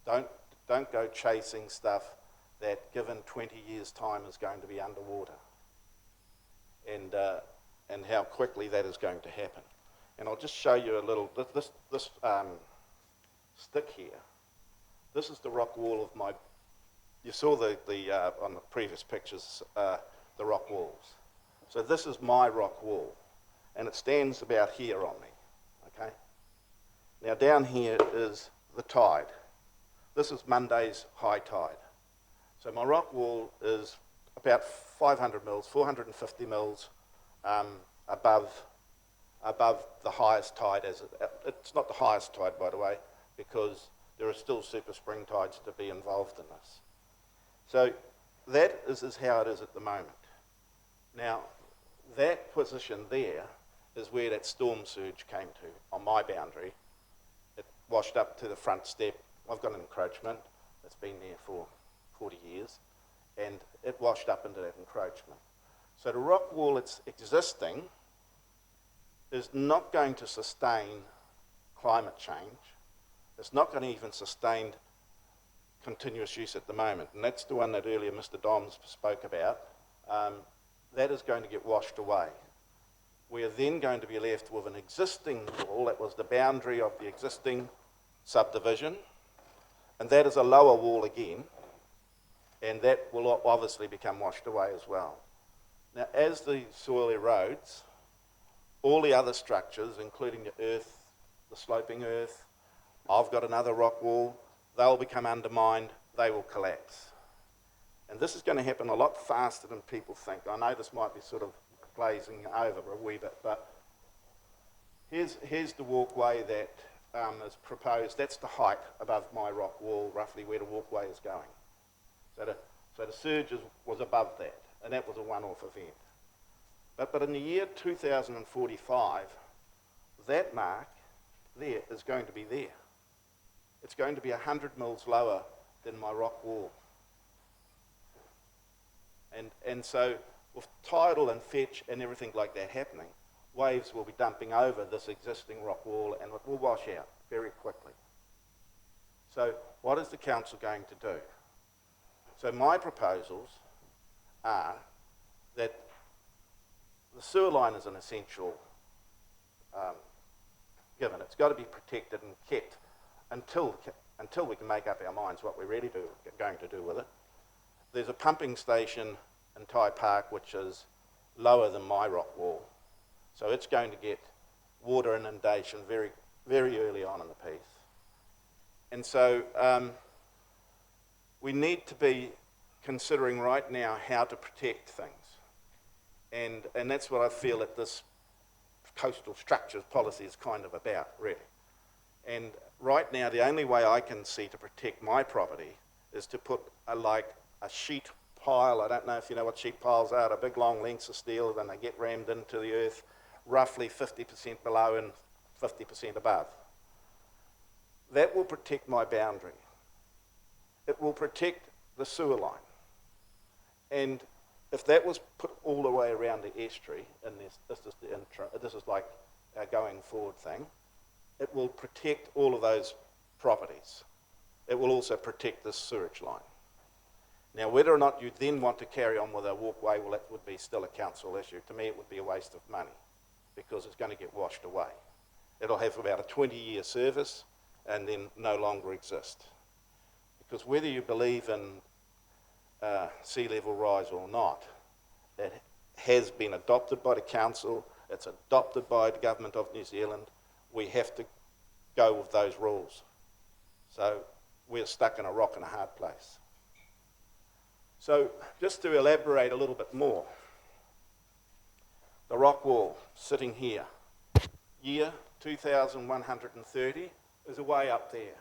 Don't go chasing stuff that given 20 years' time is going to be underwater, and how quickly that is going to happen. And I'll just show you a little, this stick here. This is the rock wall of my, you saw on the previous pictures, the rock walls. So this is my rock wall, and it stands about here on me, okay? Now down here is the tide. This is Monday's high tide. So my rock wall is about 500 mils, 450 mils above the highest tide. It's not the highest tide, by the way, because there are still super spring tides to be involved in this. So that is how it is at the moment. Now, that position there is where that storm surge came to on my boundary. It washed up to the front step. I've got an encroachment that's been there for 40 years, and it washed up into that encroachment. So the rock wall that's existing is not going to sustain climate change. It's not going to even sustain continuous use at the moment, and that's the one that earlier Mr. Doms spoke about. That is going to get washed away. We are then going to be left with an existing wall that was the boundary of the existing subdivision, and that is a lower wall again, and that will obviously become washed away as well. Now, as the soil erodes, all the other structures, including the earth, the sloping earth, I've got another rock wall, they'll become undermined, they will collapse. And this is going to happen a lot faster than people think. I know this might be sort of glazing over a wee bit, but here's the walkway that is proposed. That's the height above my rock wall, roughly where the walkway is going. So the surge was above that, and that was a one-off event. But in the year 2045, that mark there is going to be there. It's going to be 100 mils lower than my rock wall. And so with tidal and fetch and everything like that happening, waves will be dumping over this existing rock wall, and it will wash out very quickly. So what is the council going to do? So my proposals are that the sewer line is an essential given. It's got to be protected and kept until we can make up our minds what we're really going to do with it. There's a pumping station in Ty Park which is lower than my rock wall, so it's going to get water inundation very, very early on in the piece. And so we need to be considering right now how to protect things, and that's what I feel that this coastal structures policy is kind of about, really. And right now, the only way I can see to protect my property is to put a sheet pile. I don't know if you know what sheet piles are, a big long lengths of steel, and they get rammed into the earth, roughly 50% below and 50% above. That will protect my boundary. It will protect the sewer line. And if that was put all the way around the estuary, and this is like our going forward thing, it will protect all of those properties. It will also protect this sewage line. Now, whether or not you then want to carry on with a walkway, well, that would be still a council issue. To me, it would be a waste of money because it's going to get washed away. It'll have about a 20-year service and then no longer exist. Because whether you believe in sea level rise or not, it has been adopted by the council, it's adopted by the government of New Zealand. We have to go with those rules. So we're stuck in a rock and a hard place. So just to elaborate a little bit more, the rock wall sitting here, year 2130 is way up there.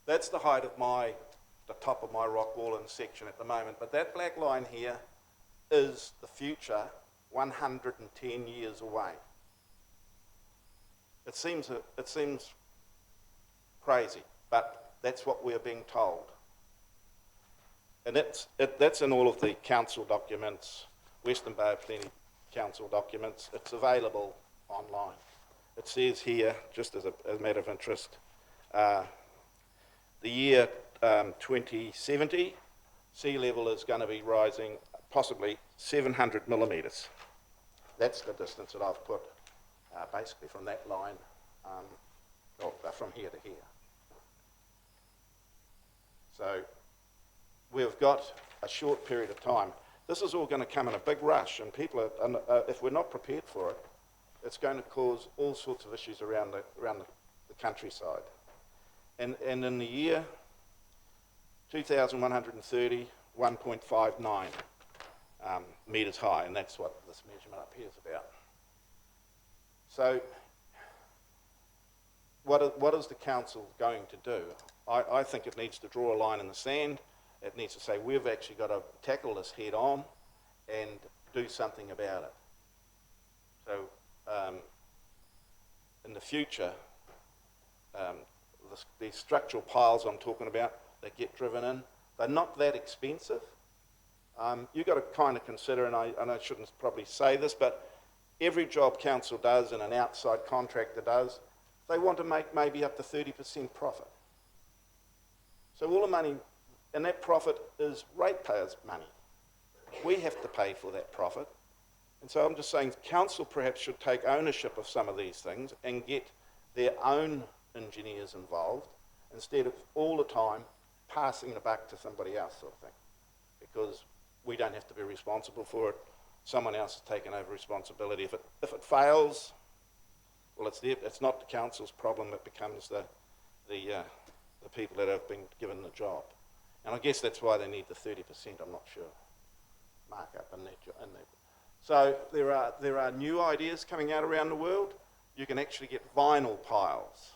That's the height of the top of my rock wall in section at the moment, but that black line here is the future 110 years away. It seems crazy, but that's what we're being told. And that's in all of the council documents, Western Bay of Plenty council documents. It's available online. It says here, just as a matter of interest, the year 2070, sea level is going to be rising possibly 700 millimetres. That's the distance that I've put basically from that line, from here to here. So we've got a short period of time. This is all going to come in a big rush, and people are, if we're not prepared for it, it's going to cause all sorts of issues around the countryside. And in the year 2130, 1.59 metres high, and that's what this measurement up here is about. So what is the council going to do? I think it needs to draw a line in the sand. It needs to say, we've actually got to tackle this head on and do something about it. So in the future, these structural piles I'm talking about that get driven in, they're not that expensive. You've got to kind of consider, and I shouldn't probably say this, but every job council does and an outside contractor does, they want to make maybe up to 30% profit. So all the money, and that profit is ratepayers' money. We have to pay for that profit. And so I'm just saying council perhaps should take ownership of some of these things and get their own engineers involved instead of all the time passing the buck to somebody else sort of thing. Because we don't have to be responsible for it. Someone else has taken over responsibility. If it fails, well, it's not the council's problem. It becomes the people that have been given the job. And I guess that's why they need the 30%, I'm not sure, markup in that. So there are new ideas coming out around the world. You can actually get vinyl piles.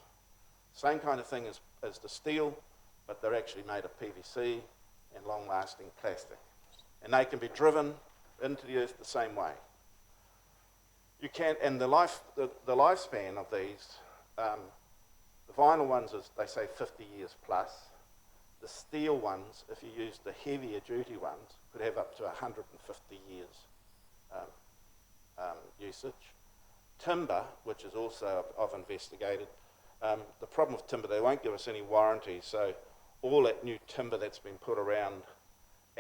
Same kind of thing as the steel, but they're actually made of PVC and long-lasting plastic. And they can be driven into the earth the same way. You can, and the lifespan of these, the vinyl ones is, they say 50 years plus. The steel ones, if you use the heavier duty ones, could have up to 150 years usage. Timber, which is also, I've investigated, the problem with timber, they won't give us any warranty, so all that new timber that's been put around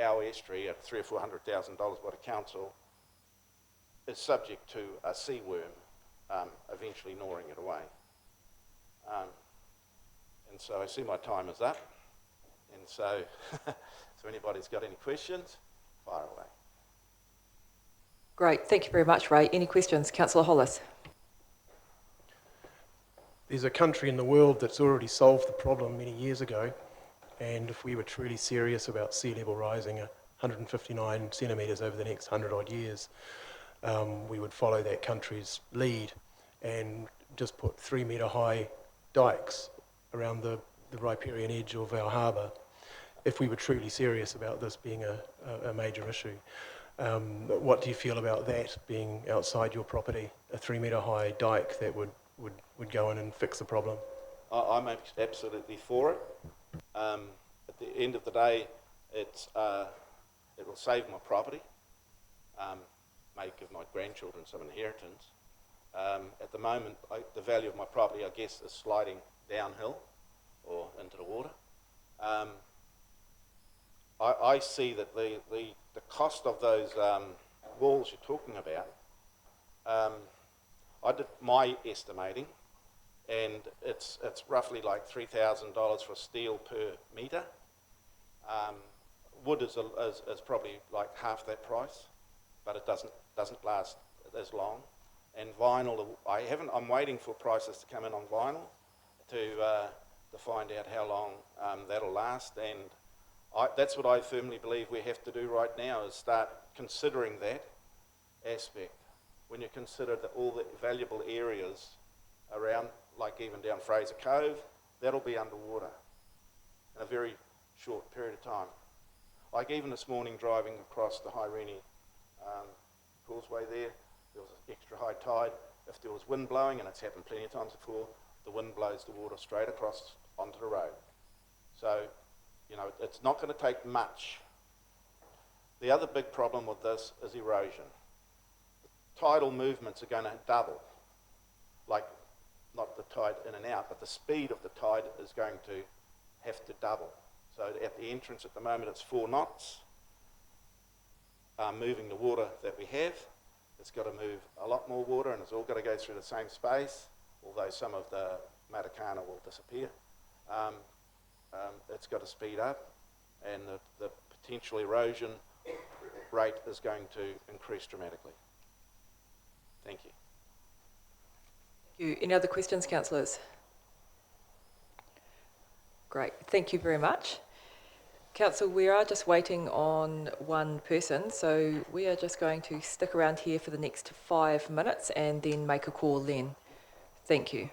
our estuary at $300,000 or $400,000 by the council is subject to a sea worm eventually gnawing it away. And so I see my time is up. And so, if anybody's got any questions, fire away. Great, thank you very much, Ray. Any questions? Councillor Hollis. There's a country in the world that's already solved the problem many years ago, and if we were truly serious about sea level rising 159 centimetres over the next 100 odd years, we would follow that country's lead and just put 3 metre high dikes around the riparian edge of our harbour if we were truly serious about this being a major issue. What do you feel about that being outside your property, a 3 metre high dike that would go in and fix the problem? I'm absolutely for it. At the end of the day, it will save my property, may give my grandchildren some inheritance. At the moment, the value of my property, I guess, is sliding downhill or into the water. I see that the cost of those walls you're talking about, I did my estimating, and it's roughly like $3,000 for steel per metre. Wood is probably like half that price, but it doesn't last as long. And vinyl, I'm waiting for prices to come in on vinyl to find out how long that'll last. And that's what I firmly believe we have to do right now, is start considering that aspect. When you consider all the valuable areas around, like even down Fraser Cove, that'll be underwater in a very short period of time. Like even this morning driving across the Hairene causeway there was an extra high tide. If there was wind blowing, and it's happened plenty of times before, the wind blows the water straight across onto the road. So, you know, it's not going to take much. The other big problem with this is erosion. Tidal movements are going to double, like not the tide in and out, but the speed of the tide is going to have to double. So at the entrance at the moment it's 4 knots, moving the water that we have. It's got to move a lot more water, and it's all got to go through the same space, although some of the Matakana will disappear. It's got to speed up, and the potential erosion rate is going to increase dramatically. Thank you. Thank you. Any other questions, councillors? Great, thank you very much. Council, we are just waiting on one person, so we are just going to stick around here for the next 5 minutes and then make a call then. Thank you.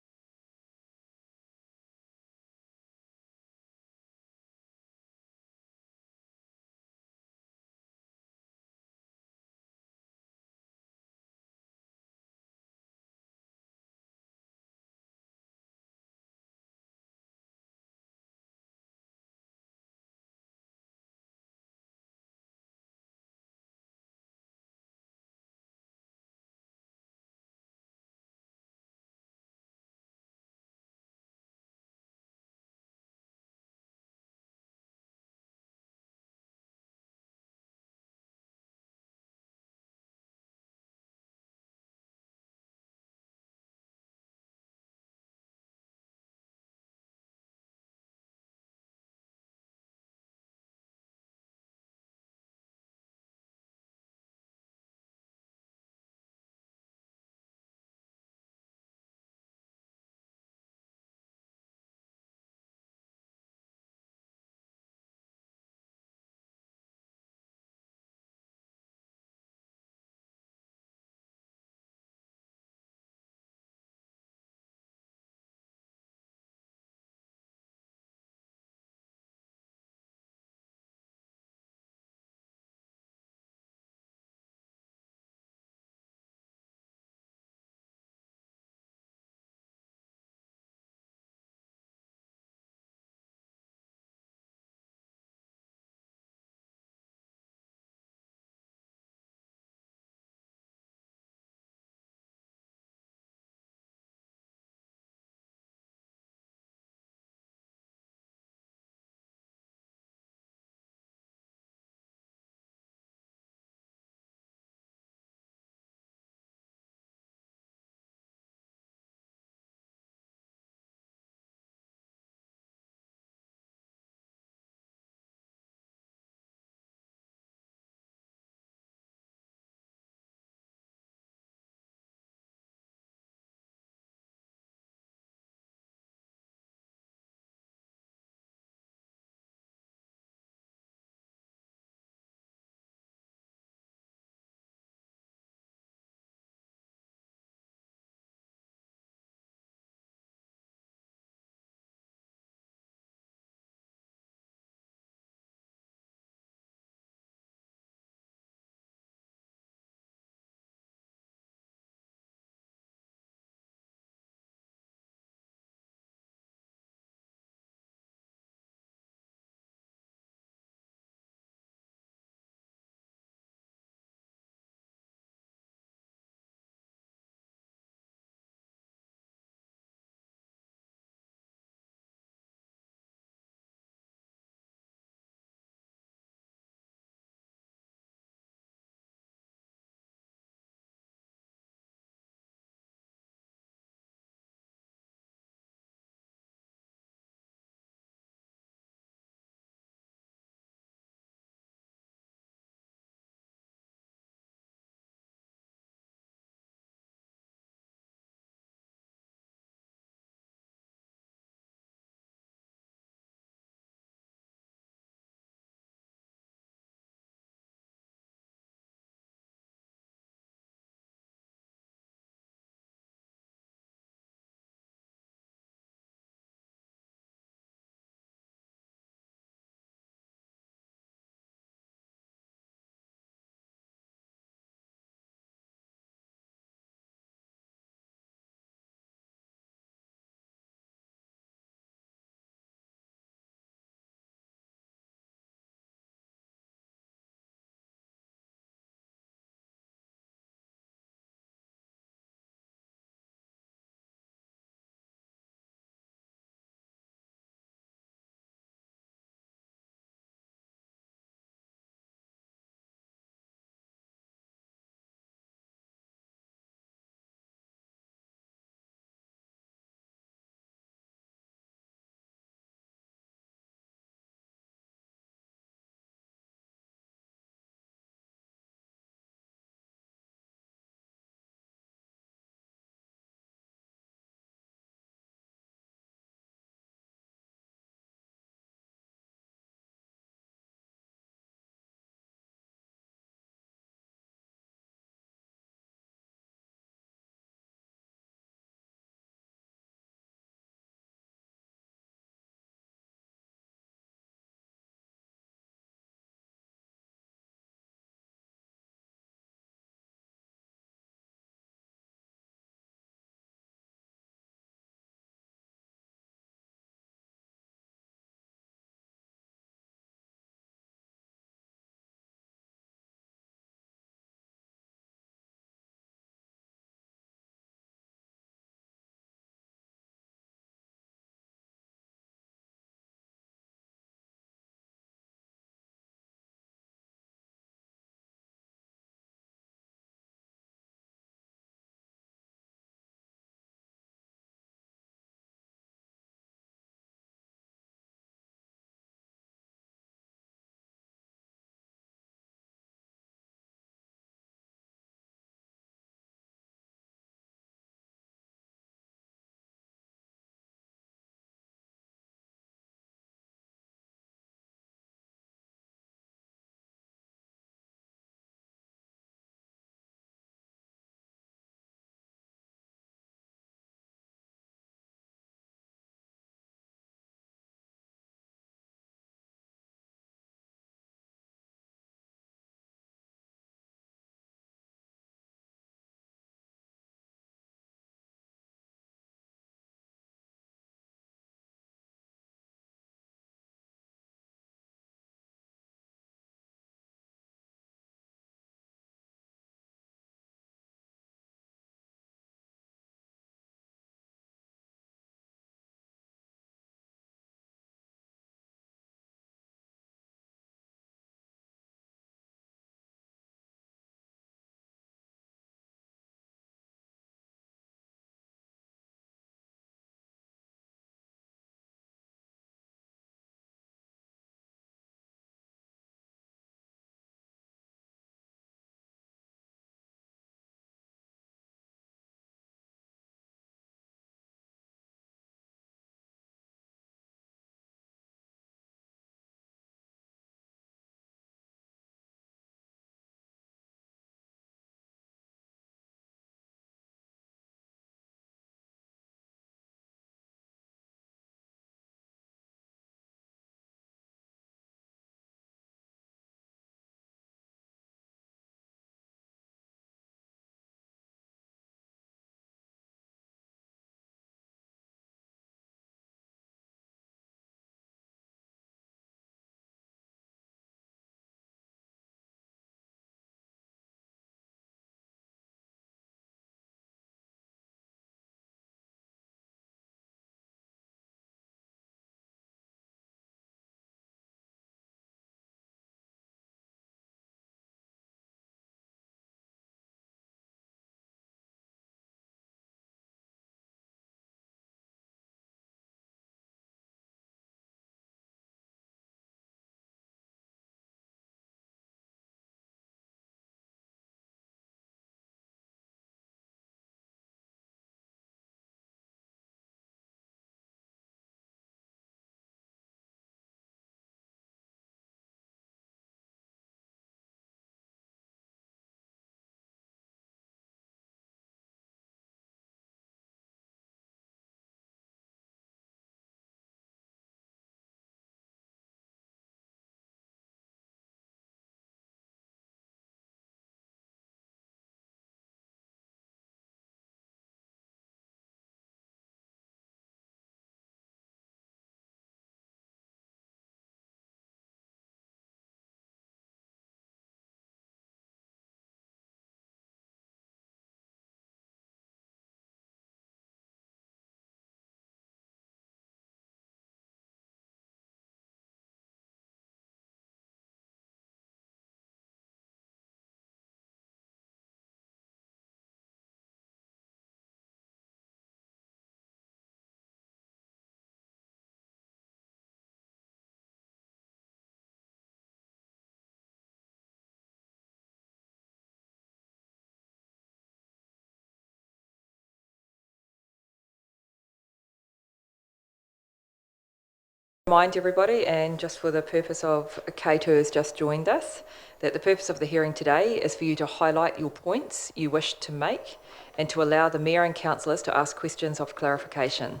Remind everybody, and just for the purpose of Kate who has just joined us, that the purpose of the hearing today is for you to highlight your points you wish to make and to allow the Mayor and councillors to ask questions of clarification.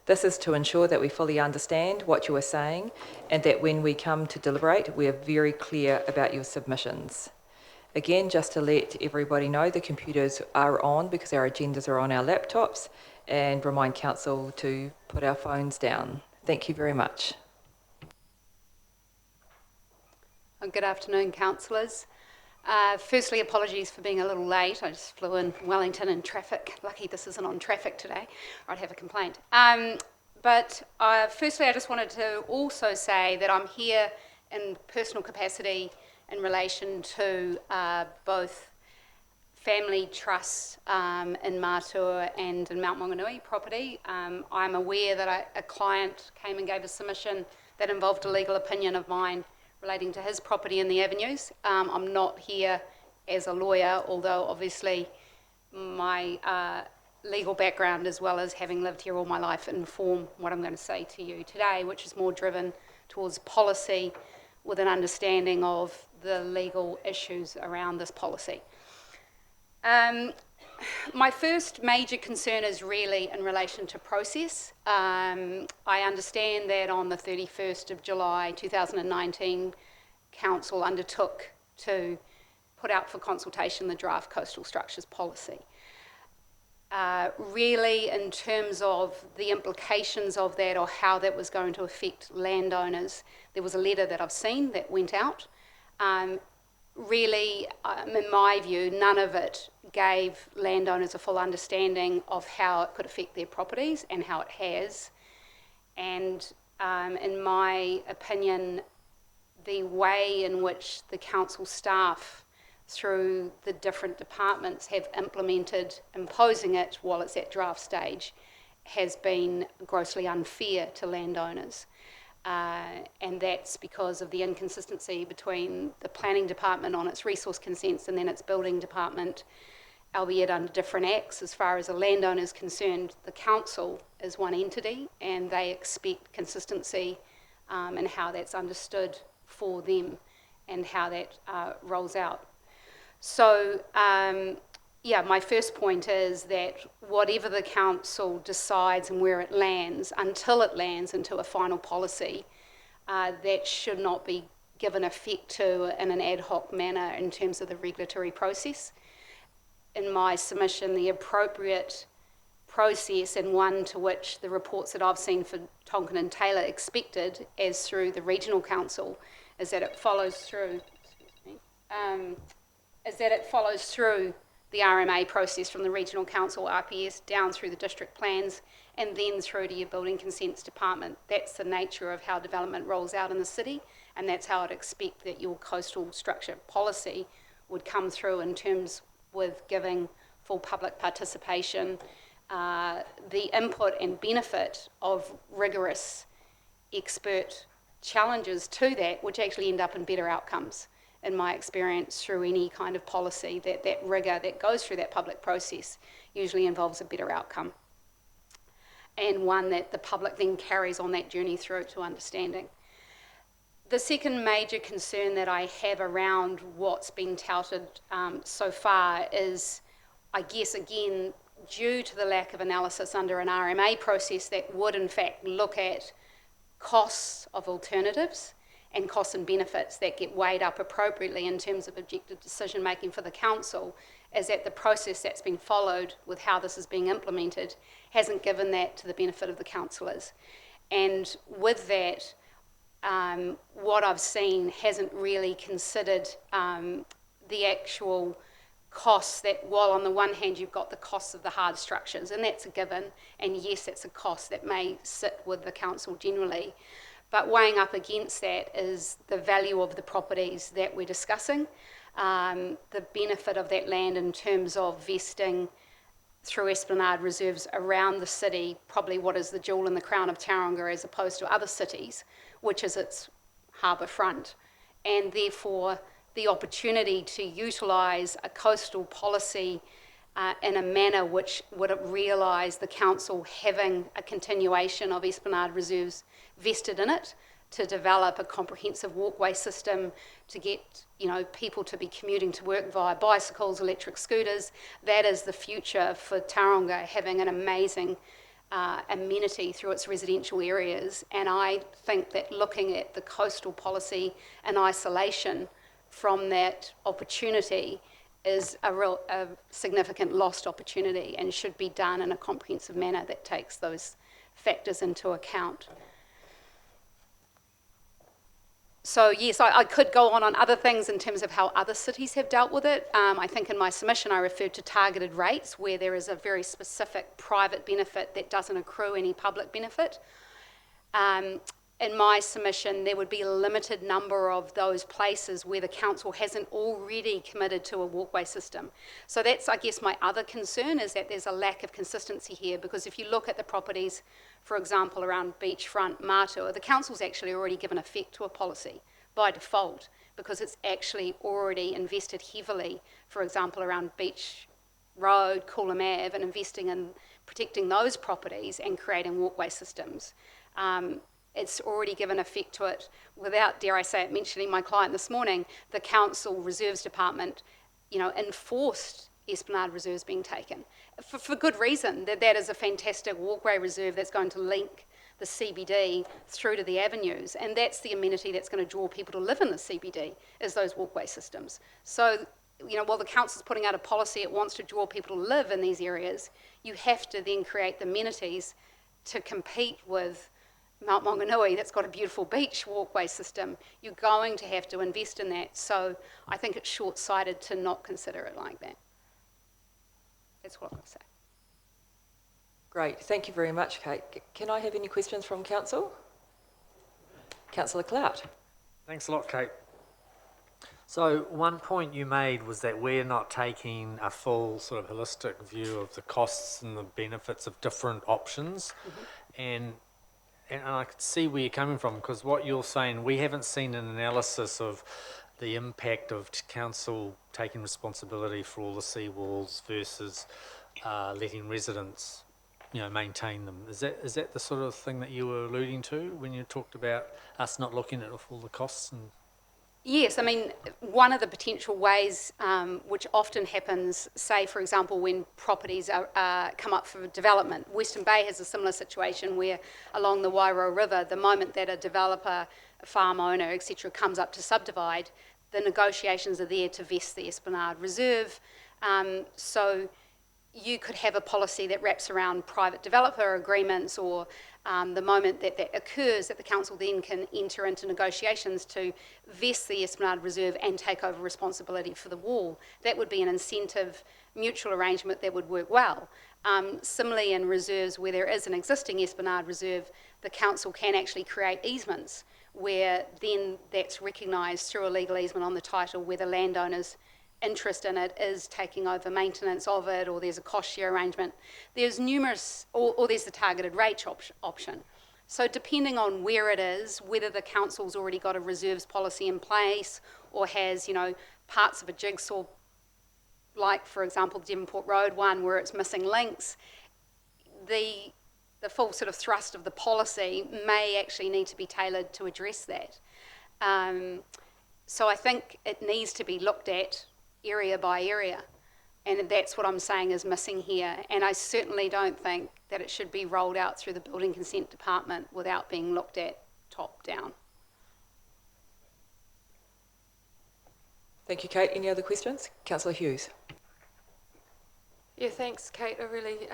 This is to ensure that we fully understand what you are saying and that when we come to deliberate, we are very clear about your submissions. Again, just to let everybody know, the computers are on because our agendas are on our laptops, and remind council to put our phones down. Thank you very much. Good afternoon, councillors. Firstly, apologies for being a little late. I just flew in Wellington in traffic. Lucky this isn't on traffic today, or I'd have a complaint. Firstly, I just wanted to also say that I'm here in personal capacity in relation to both family trusts in Matua and in Mount Maunganui property. I'm aware that a client came and gave a submission that involved a legal opinion of mine relating to his property in the avenues. I'm not here as a lawyer, although obviously my legal background, as well as having lived here all my life, inform what I'm going to say to you today, which is more driven towards policy with an understanding of the legal issues around this policy. My first major concern is really in relation to process. I understand that on the 31st of July 2019, Council undertook to put out for consultation the draft coastal structures policy. Really, in terms of the implications of that or how that was going to affect landowners, there was a letter that I've seen that went out. Really, in my view, none of it gave landowners a full understanding of how it could affect their properties and how it has. And in my opinion, the way in which the council staff through the different departments have implemented imposing it while it's at draft stage has been grossly unfair to landowners. And that's because of the inconsistency between the planning department on its resource consents and then its building department, albeit under different acts. As far as a landowner is concerned, the council is one entity and they expect consistency in how that's understood for them and how that rolls out. So, my first point is that whatever the council decides and where it lands, until it lands into a final policy, that should not be given effect to in an ad hoc manner in terms of the regulatory process. In my submission, the appropriate process, and one to which the reports that I've seen for Tonkin and Taylor expected as through the regional council, is that it follows through, the RMA process from the regional council, RPS, down through the district plans, and then through to your building consents department. That's the nature of how development rolls out in the city, and that's how I'd expect that your coastal structure policy would come through in terms with giving full public participation, the input and benefit of rigorous expert challenges to that, which actually end up in better outcomes. In my experience, through any kind of policy, that rigour that goes through that public process usually involves a better outcome, and one that the public then carries on that journey through to understanding. The second major concern that I have around what's been touted so far is, I guess, again, due to the lack of analysis under an RMA process that would in fact look at costs of alternatives and costs and benefits that get weighed up appropriately in terms of objective decision making for the council, is that the process that's been followed with how this is being implemented hasn't given that to the benefit of the councillors. And with that, what I've seen hasn't really considered the actual costs that, while on the one hand you've got the costs of the hard structures, and that's a given, and yes, that's a cost that may sit with the council generally, but weighing up against that is the value of the properties that we're discussing, the benefit of that land in terms of vesting through Esplanade reserves around the city, probably what is the jewel in the crown of Tauranga as opposed to other cities, which is its harbour front, and therefore the opportunity to utilise a coastal policy in a manner which would realise the council having a continuation of Esplanade reserves vested in it, to develop a comprehensive walkway system, to get people to be commuting to work via bicycles, electric scooters. That is the future for Tauranga, having an amazing amenity through its residential areas. And I think that looking at the coastal policy in isolation from that opportunity is a significant lost opportunity, and should be done in a comprehensive manner that takes those factors into account. So yes, I could go on other things in terms of how other cities have dealt with it. I think in my submission I referred to targeted rates, where there is a very specific private benefit that doesn't accrue any public benefit. In my submission, there would be a limited number of those places where the council hasn't already committed to a walkway system. So that's, I guess, my other concern, is that there's a lack of consistency here, because if you look at the properties, for example, around beachfront Matua, the council's actually already given effect to a policy by default, because it's actually already invested heavily, for example, around Beach Road, Coolum Ave, and investing in protecting those properties and creating walkway systems. It's already given effect to it without, dare I say it, mentioning my client this morning. The council reserves department, enforced Esplanade reserves being taken for good reason. That is a fantastic walkway reserve that's going to link the CBD through to the avenues, and that's the amenity that's going to draw people to live in the CBD, is those walkway systems. So, while the council's putting out a policy, it wants to draw people to live in these areas, you have to then create the amenities to compete with Mount Maunganui, that's got a beautiful beach walkway system. You're going to have to invest in that. So I think it's short-sighted to not consider it like that. That's what I'm going to say. Great, thank you very much, Kate. Can I have any questions from council? Councillor Clout. Thanks a lot, Kate. So one point you made was that we're not taking a full sort of holistic view of the costs and the benefits of different options. And I could see where you're coming from, because what you're saying, we haven't seen an analysis of the impact of council taking responsibility for all the seawalls versus letting residents, maintain them. Is that the sort of thing that you were alluding to when you talked about us not looking at all the costs? And yes, I mean, one of the potential ways which often happens, say, for example, when properties come up for development. Western Bay has a similar situation where along the Wairau River, the moment that a developer, a farm owner, etc., comes up to subdivide, the negotiations are there to vest the Esplanade Reserve. So you could have a policy that wraps around private developer agreements, or the moment that occurs, that the council then can enter into negotiations to vest the Esplanade Reserve and take over responsibility for the wall. That would be an incentive mutual arrangement that would work well. Similarly, in reserves where there is an existing Esplanade Reserve, the council can actually create easements, where then that's recognised through a legal easement on the title, where the landowner's interest in it is taking over maintenance of it, or there's a cost share arrangement. There's numerous, or there's the targeted rate option. So depending on where it is, whether the council's already got a reserves policy in place, or has, parts of a jigsaw, like, for example, Devonport Road one, where it's missing links, the full sort of thrust of the policy may actually need to be tailored to address that. So I think it needs to be looked at area by area, and that's what I'm saying is missing here. And I certainly don't think that it should be rolled out through the building consent department without being looked at top down. Thank you, Kate. Any other questions? Councillor Hughes. Yeah, thanks, Kate. I really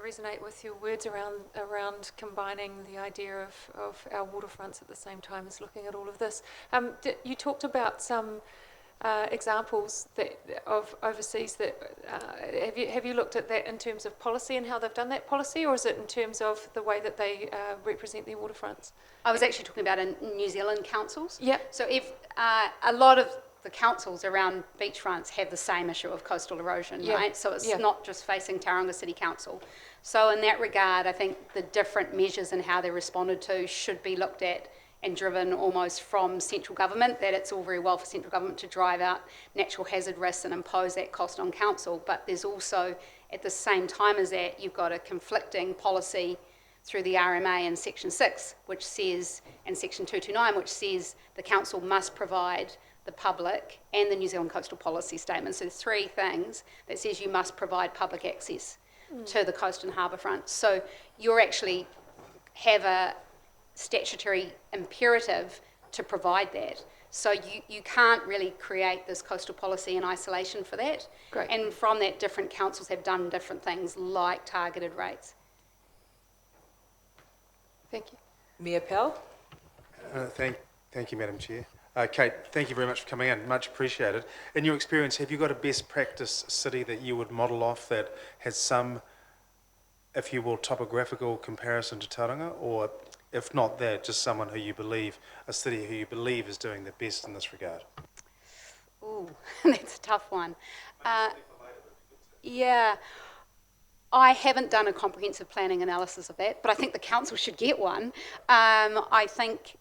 resonate with your words around combining the idea of our waterfronts at the same time as looking at all of this. You talked about some examples of overseas that have you looked at that in terms of policy and how they've done that policy, or is it in terms of the way that they represent their waterfronts? I was actually talking about in New Zealand councils. Yeah. So if a lot of the councils around beachfronts have the same issue of coastal erosion, right? So it's not just facing Tauranga City Council. So in that regard, I think the different measures and how they're responded to should be looked at and driven almost from central government, that it's all very well for central government to drive out natural hazard risks and impose that cost on council, but there's also, at the same time as that, you've got a conflicting policy through the RMA in Section 6, which says, and Section 229, which says the council must provide the public and the New Zealand Coastal Policy Statement. So there's three things that says you must provide public access to the coast and harbour front. So you actually have a statutory imperative to provide that. So you can't really create this coastal policy in isolation for that. Great. And from that, different councils have done different things like targeted rates. Thank you. Mayor Powell? Thank you, Madam Chair. Kate, thank you very much for coming in, much appreciated. In your experience, have you got a best practice city that you would model off that has some, if you will, topographical comparison to Tauranga, or if not that, just someone who you believe, a city who you believe is doing the best in this regard? Ooh, that's a tough one. Yeah. I haven't done a comprehensive planning analysis of that, but I think the council should get one. I think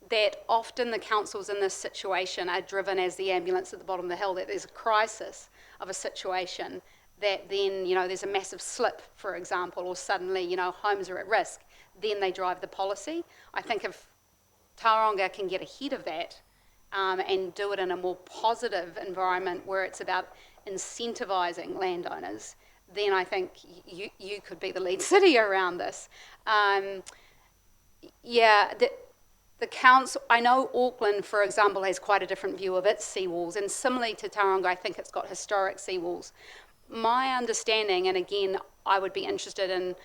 that often the councils in this situation are driven as the ambulance at the bottom of the hill, that there's a crisis of a situation, that then, you know, there's a massive slip, for example, or suddenly, you know, homes are at risk, then they drive the policy. I think if Tauranga can get ahead of that and do it in a more positive environment where it's about incentivising landowners, then I think you could be the lead city around this. The council, I know Auckland, for example, has quite a different view of its seawalls, and similarly to Tauranga, I think it's got historic seawalls. My understanding, and again, I would be interested in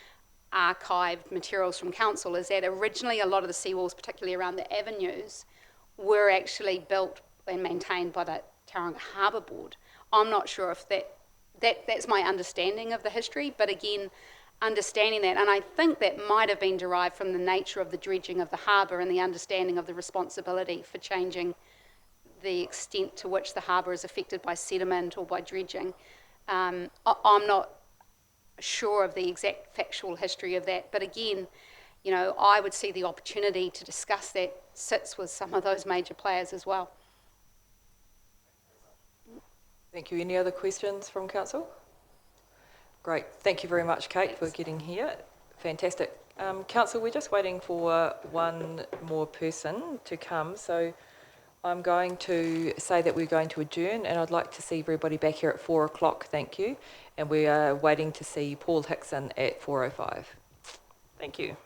archived materials from council, is that originally a lot of the seawalls, particularly around the avenues, were actually built and maintained by the Tauranga Harbour Board. I'm not sure if that's my understanding of the history, but again, understanding that, and I think that might have been derived from the nature of the dredging of the harbour and the understanding of the responsibility for changing the extent to which the harbour is affected by sediment or by dredging. I'm not sure of the exact factual history of that, but again, you know, I would see the opportunity to discuss that sits with some of those major players as well. Thank you. Any other questions from council? Great. Thank you very much, Kate, for getting here. Fantastic. Council, we're just waiting for one more person to come, so I'm going to say that we're going to adjourn, and I'd like to see everybody back here at 4 o'clock, thank you. And we are waiting to see Paul Hickson at 4:05. Thank you.